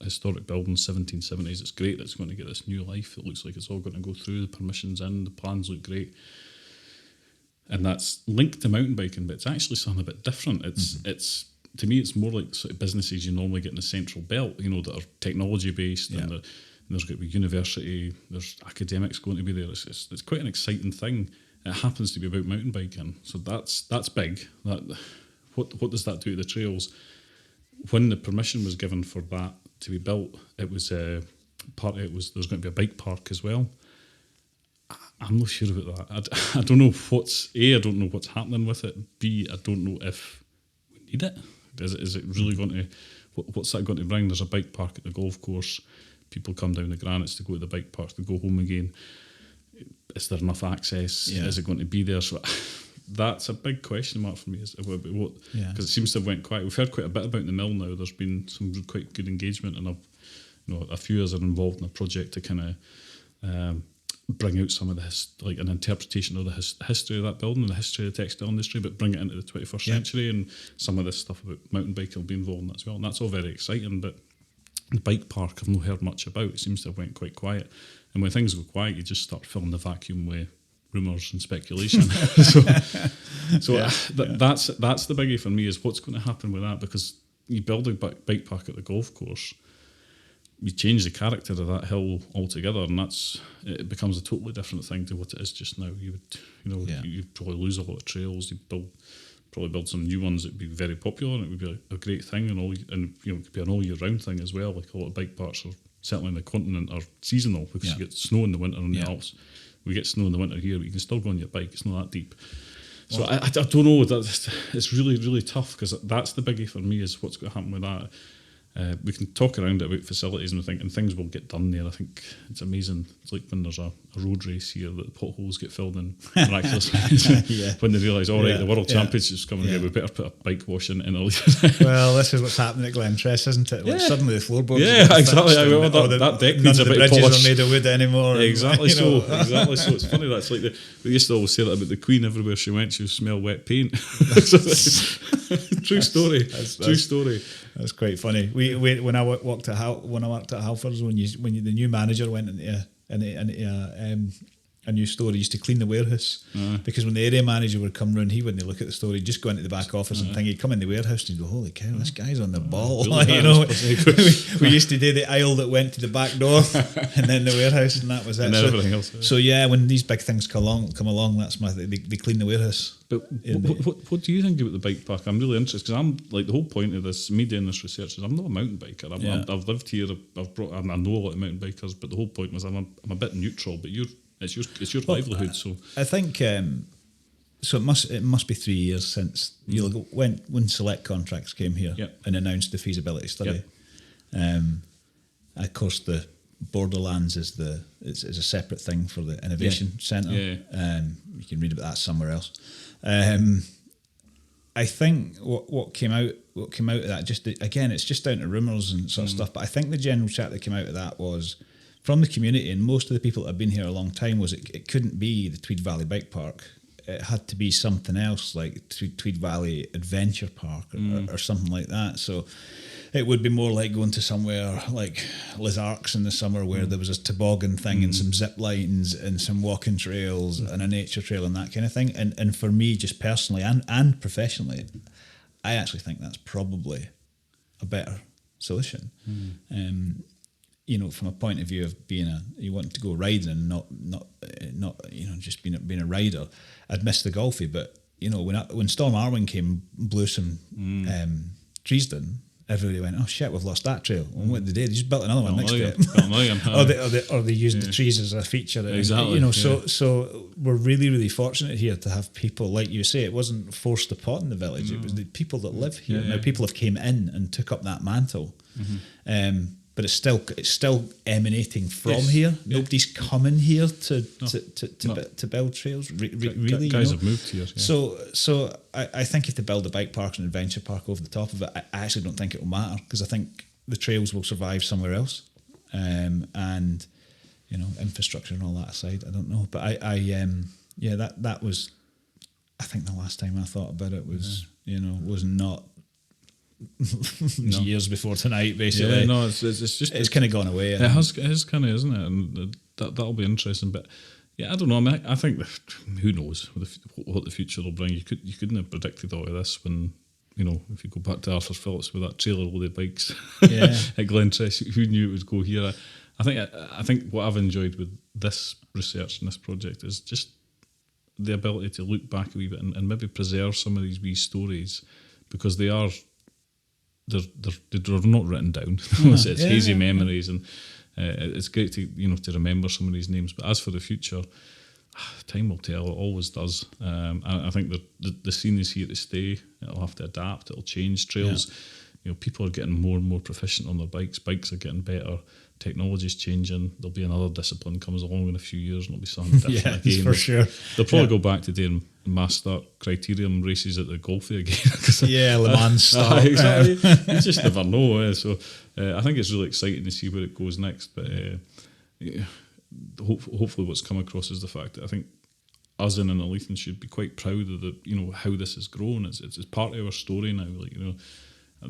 a historic building, 1770s. It's great. It's going to get this new life. It looks like it's all going to go through. The permissions in. The plans look great. And that's linked to mountain biking, but it's actually something a bit different. It's to me, it's more like sort of businesses you normally get in the central belt, you know, that are technology based, and there's going to be university, there's academics going to be there. It's quite an exciting thing. It happens to be about mountain biking, so that's big. What does that do to the trails? When the permission was given for that to be built, it was part of it was there's going to be a bike park as well. I'm not sure about that. I don't know I don't know what's happening with it. B, I don't know if we need it. Is it really going to? What's that going to bring? There's a bike park at the golf course. People come down the granites to go to the bike park to go home again. Is there enough access? Yeah. Is it going to be there? So that's a big question mark for me. Because it seems to have went quiet. We've heard quite a bit about the mill now. There's been some quite good engagement, and a few of us are involved in a project to kind of bring out some of like an interpretation of the history of that building and the history of the textile industry, but bring it into the 21st century. And some of this stuff about mountain biking will be involved in that as well. And that's all very exciting. But the bike park I've not heard much about. It seems to have went quite quiet. And when things go quiet, you just start filling the vacuum with rumours and speculation. That's the biggie for me, is what's going to happen with that, because you build a bike park at the golf course, you change the character of that hill altogether, and it becomes a totally different thing to what it is just now. You'd probably lose a lot of trails. You'd probably build some new ones that would be very popular, and it would be a great thing, and it could be an all year round thing as well. Like a lot of bike parks are certainly in the continent are seasonal, because you get snow in the winter in the Alps. We get snow in the winter here, but you can still go on your bike. It's not that deep. So I don't know. It's really, really tough, because that's the biggie for me, is what's going to happen with that. We can talk around it about facilities and things will get done there. I think it's amazing. It's like when there's a road race here that the potholes get filled in miraculously. When they realise, the World Championship's coming here, we better put a bike wash in Innerleithen. Well, this is what's happening at Glentress, isn't it? Like suddenly the floorboards exactly. That deck needs a bit of polish. None of the bridges are made of wood anymore. Exactly so. It's funny. That's like we used to always say that about the Queen. Everywhere she went, she would smell wet paint. True story. True story. That's quite funny. When I worked at Halfords, when the new manager went into a new store. He used to clean the warehouse because when the area manager would come round, he wouldn't look at the store. He'd just go into the back office and think. He'd come in the warehouse and he'd go, "Holy cow, this guy's on the ball!" Really, You know, we used to do the aisle that went to the back door, and then the warehouse, and that was it. And then everything else. So yeah, when these big things come along, that's they clean the warehouse. But what do you think about the bike park? I'm really interested because I'm like the whole point of this me doing this research is I'm not a mountain biker. I've lived here. I've brought and I know a lot of mountain bikers, but the whole point was I'm a bit neutral. But it's your livelihood. So I think so. It must be 3 years since when Select Contracts came here and announced the feasibility study. Of course, the Borderlands is a separate thing for the Innovation Centre. You can read about that somewhere else. I think what came out of that, just again, it's just down to rumours and sort of stuff. But I think the general chat that came out of that was from the community, and most of the people that have been here a long time, was it couldn't be the Tweed Valley Bike Park. It had to be something else, like Tweed Valley Adventure Park or something like that. So it would be more like going to somewhere like Les Arcs in the summer where there was a toboggan thing and some zip lines and some walking trails and a nature trail and that kind of thing. And for me, just personally and professionally, I actually think that's probably a better solution. You know, from a point of view of you want to go riding, not just being a rider. I'd miss the golfy, but you know, when Storm Arwen came, blew some trees down, everybody went, "Oh shit, we've lost that trail." Well, what they did, they just built another one next to it. Or they used the trees as a feature. Exactly. You know, so we're really, really fortunate here to have people like you say. It wasn't forced upon the village; it was the people that live here. Now people have came in and took up that mantle. But it's still emanating from here. Nobody's coming here to build trails. Really, guys have moved here. So I think if they build a bike park and adventure park over the top of it, I actually don't think it will matter because I think the trails will survive somewhere else. And you know, infrastructure and all that aside, I don't know. But that was. I think the last time I thought about it was was not. Years before tonight, basically. It's kind of gone away. It has kind of, isn't it? And that'll be interesting. But yeah, I don't know. I mean, I think who knows what the future will bring. You couldn't have predicted all of this when if you go back to Arthur Phillips with that trailer load of bikes at Glentress, who knew it would go here? I think what I've enjoyed with this research and this project is just the ability to look back a wee bit and maybe preserve some of these wee stories because they are. They're not written down. It's hazy memories, and it's great to to remember some of these names. But as for the future, time will tell. It always does. I think the scene is here to stay. It'll have to adapt. It'll change. Trails. People are getting more and more proficient on their bikes. Bikes are getting better. Technology's changing. There'll be another discipline comes along in a few years, and it'll be something different again. For sure. They'll probably go back to doing mass start criterium races at the Golfy again. Le Mans start. Exactly. You just never know. So I think it's really exciting to see where it goes next. But hopefully, what's come across is the fact that I think us in Innerleithen should be quite proud of how this has grown. It's part of our story now.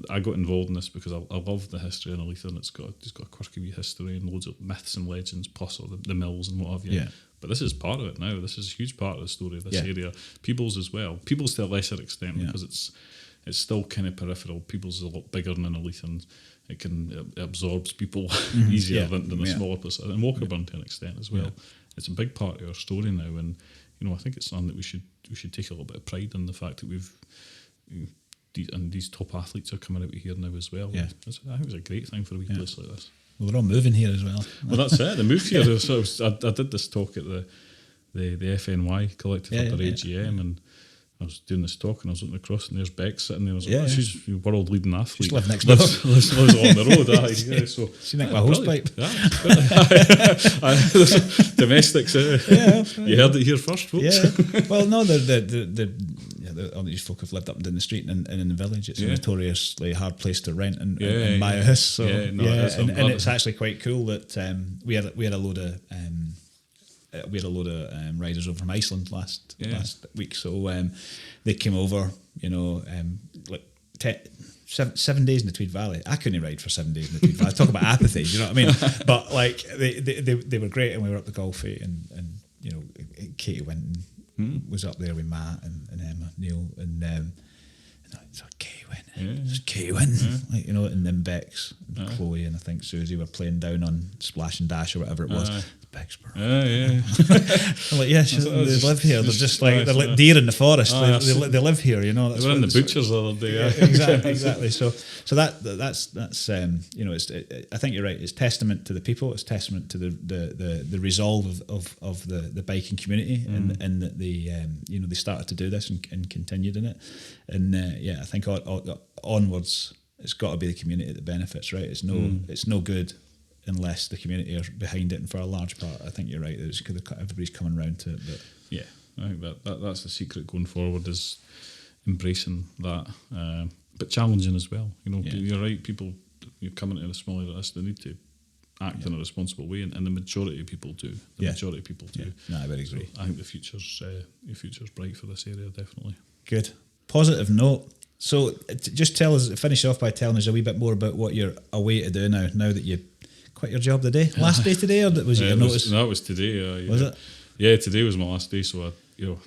I got involved in this because I love the history of Innerleithen. It's got a quirky wee history and loads of myths and legends, plus all the mills and what have you. But this is part of it now. This is a huge part of the story of this area. People's as well. People's to a lesser extent because it's still kind of peripheral. People's is a lot bigger than Innerleithen. It absorbs people easier than the smaller place. And Walkerburn to an extent as well. It's a big part of our story now, and I think it's something that we should take a little bit of pride in the fact that we've. And these top athletes are coming out of here now as well. I think it's a great thing for a wee place like this. Well, they're all moving here as well. Well, that's it. They moved here. So I did this talk at the FNY collective at their AGM, and I was doing this talk, and I was looking across, and there's Beck sitting there. I was like, she's a world leading athlete. She lives next door. Lives along the road. So she nicked my hosepipe. Domestics. You heard it here first, folks. Well, no, all these folk have lived up and down the street and in the village. It's a notoriously hard place to rent and buy a house. So and it's actually quite cool that we had a load of riders over from Iceland last week. So they came over, 7 days in the Tweed Valley. I couldn't ride for 7 days in the Tweed Valley. Talk about apathy, you know what I mean? But like they were great, and we were up the Golfy and Katie Winton was up there with Matt and Emma, Neil, and it's like Katie Winton. It's Katie Winton. Like, you know, and then Bex and Chloe and I think Susie were playing down on Splash and Dash or whatever it was. Bex I'm like, yeah, they live here. They're just like they're like deer in the forest. They live here, you know. That's they were in the butchers the other day. Exactly. So that's you know, I think you're right. It's testament to the people. It's testament to the resolve of the biking community, and that they you know, they started to do this and continued in it. And I think onwards, it's got to be the community that benefits, right? It's no good unless the community are behind it, and for a large part, I think you're right. It's because everybody's coming round to it. But yeah, I think that's the secret going forward, is embracing that, but challenging as well. You know, you're right. People, you're coming to the smaller of this, they need to act in a responsible way, and the majority of people do. Majority of people do. No, I would agree. So I think the future's bright for this area, definitely. Good. Positive note. So just finish off by telling us a wee bit more about what you're away to do now that you quit your job today. Last day today, or was it your notice? No, it was today. Was it? Yeah, today was my last day, so I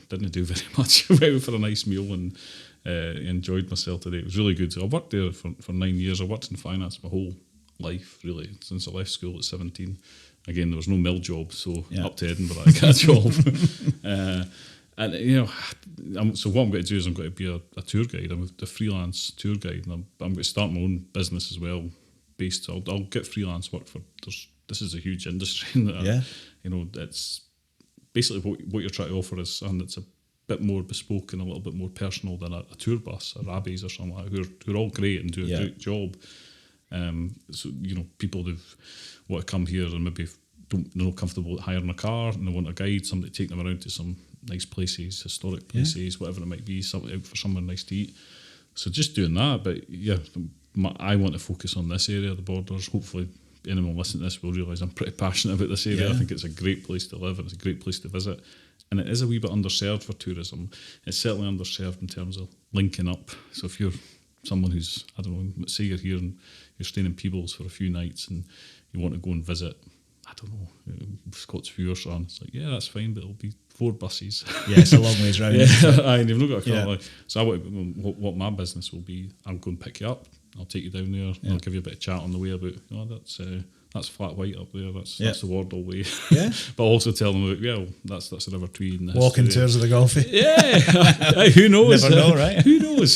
didn't do very much. I went out for a nice meal and enjoyed myself today. It was really good. So I worked there for 9 years. I worked in finance my whole life, really, since I left school at 17. Again, there was no mill job, so up to Edinburgh I got a job. And you know, so what I'm going to do is I'm going to be a tour guide. I'm a freelance tour guide, and I'm going to start my own business as well. I'll get freelance work for. This is a huge industry. You know, it's basically what you're trying to offer is something that's a bit more bespoke and a little bit more personal than a tour bus or Abbeys or something like that, who are all great and do a great job. So you know, people who want to come here and maybe don't know comfortable hiring a car and they want a guide, somebody to take them around to some nice places, historic places, whatever it might be, something out for somewhere nice to eat. So just doing that, but I want to focus on this area, the Borders. Hopefully anyone listening to this will realise I'm pretty passionate about this area. I think it's a great place to live and it's a great place to visit. And it is a wee bit underserved for tourism. It's certainly underserved in terms of linking up. So if you're someone who's, I don't know, say you're here and you're staying in Peebles for a few nights and you want to go and visit, I don't know, Scots View or something, it's like, yeah, that's fine, but it'll be 4 buses. Yeah, it's a long ways round. And you've not got a car. So I want, what my business will be, I'll go and pick you up, I'll take you down there, and I'll give you a bit of chat on the way about, that's Flat White up there, that's the Wardle way. But also tell them about, that's the River Tweed. And walking tours of the Gulfie. Who knows? Never know, right? Who knows?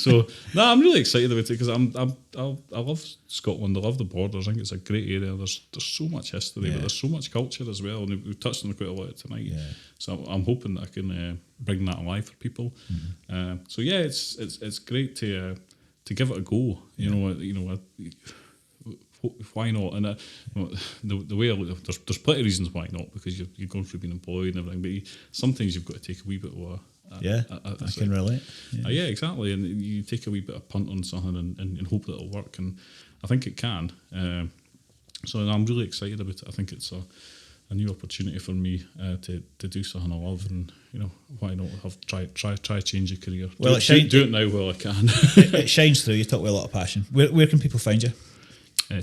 So, I'm really excited about it because I love Scotland, I love the Borders, I think it's a great area. There's so much history, but there's so much culture as well, and we've touched on it quite a lot tonight. So I'm hoping that I can bring that alive for people. So it's great to give it a go. You know, why not? And the way I look, there's plenty of reasons why not, because you're going through being employed and everything, but sometimes you've got to take a wee bit of I can relate. Exactly, and you take a wee bit of punt on something and hope that it'll work, and I think it can. So I'm really excited about it. I think it's a new opportunity for me to do something I love, and why not try change your career. Well, do it now while I can. It shines through. You talk with a lot of passion. Where can people find you?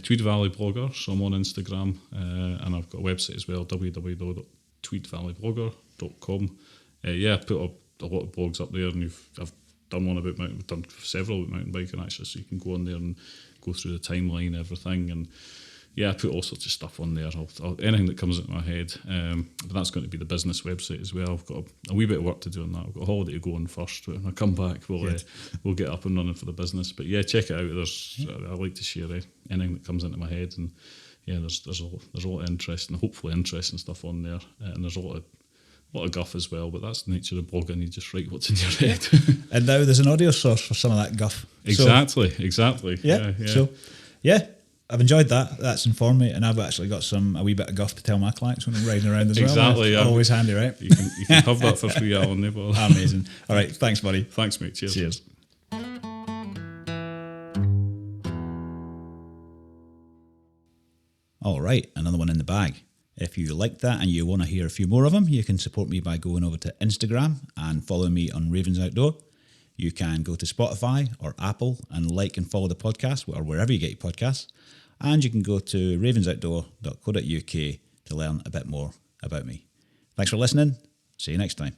Tweed Valley Blogger. So I'm on Instagram, and I've got a website as well, www.tweedvalleyblogger.com. I put up a lot of blogs up there, and I've done one about we've done several about mountain biking actually, so you can go on there and go through the timeline and everything, and I put all sorts of stuff on there, anything that comes into my head, but that's going to be the business website as well. I've got a wee bit of work to do on that. I've got a holiday to go on first. When I come back, we'll get up and running for the business, but check it out. I like to share anything that comes into my head, and there's a lot of interesting, hopefully interesting stuff on there, and there's a lot of guff as well, but that's the nature of blogging. You just write what's in your head. And now there's an audio source for some of that guff. Exactly. So I've enjoyed that. That's informed me, and I've actually got a wee bit of guff to tell my clients when I'm riding around as well. Exactly. Always handy, right? You can have that for free, Alan. Amazing. All right, thanks, buddy. Thanks, mate. Cheers. All right, another one in the bag. If you like that and you want to hear a few more of them, you can support me by going over to Instagram and following me on Ravens Outdoor. You can go to Spotify or Apple and like and follow the podcast, or wherever you get your podcasts. And you can go to ravensoutdoor.co.uk to learn a bit more about me. Thanks for listening. See you next time.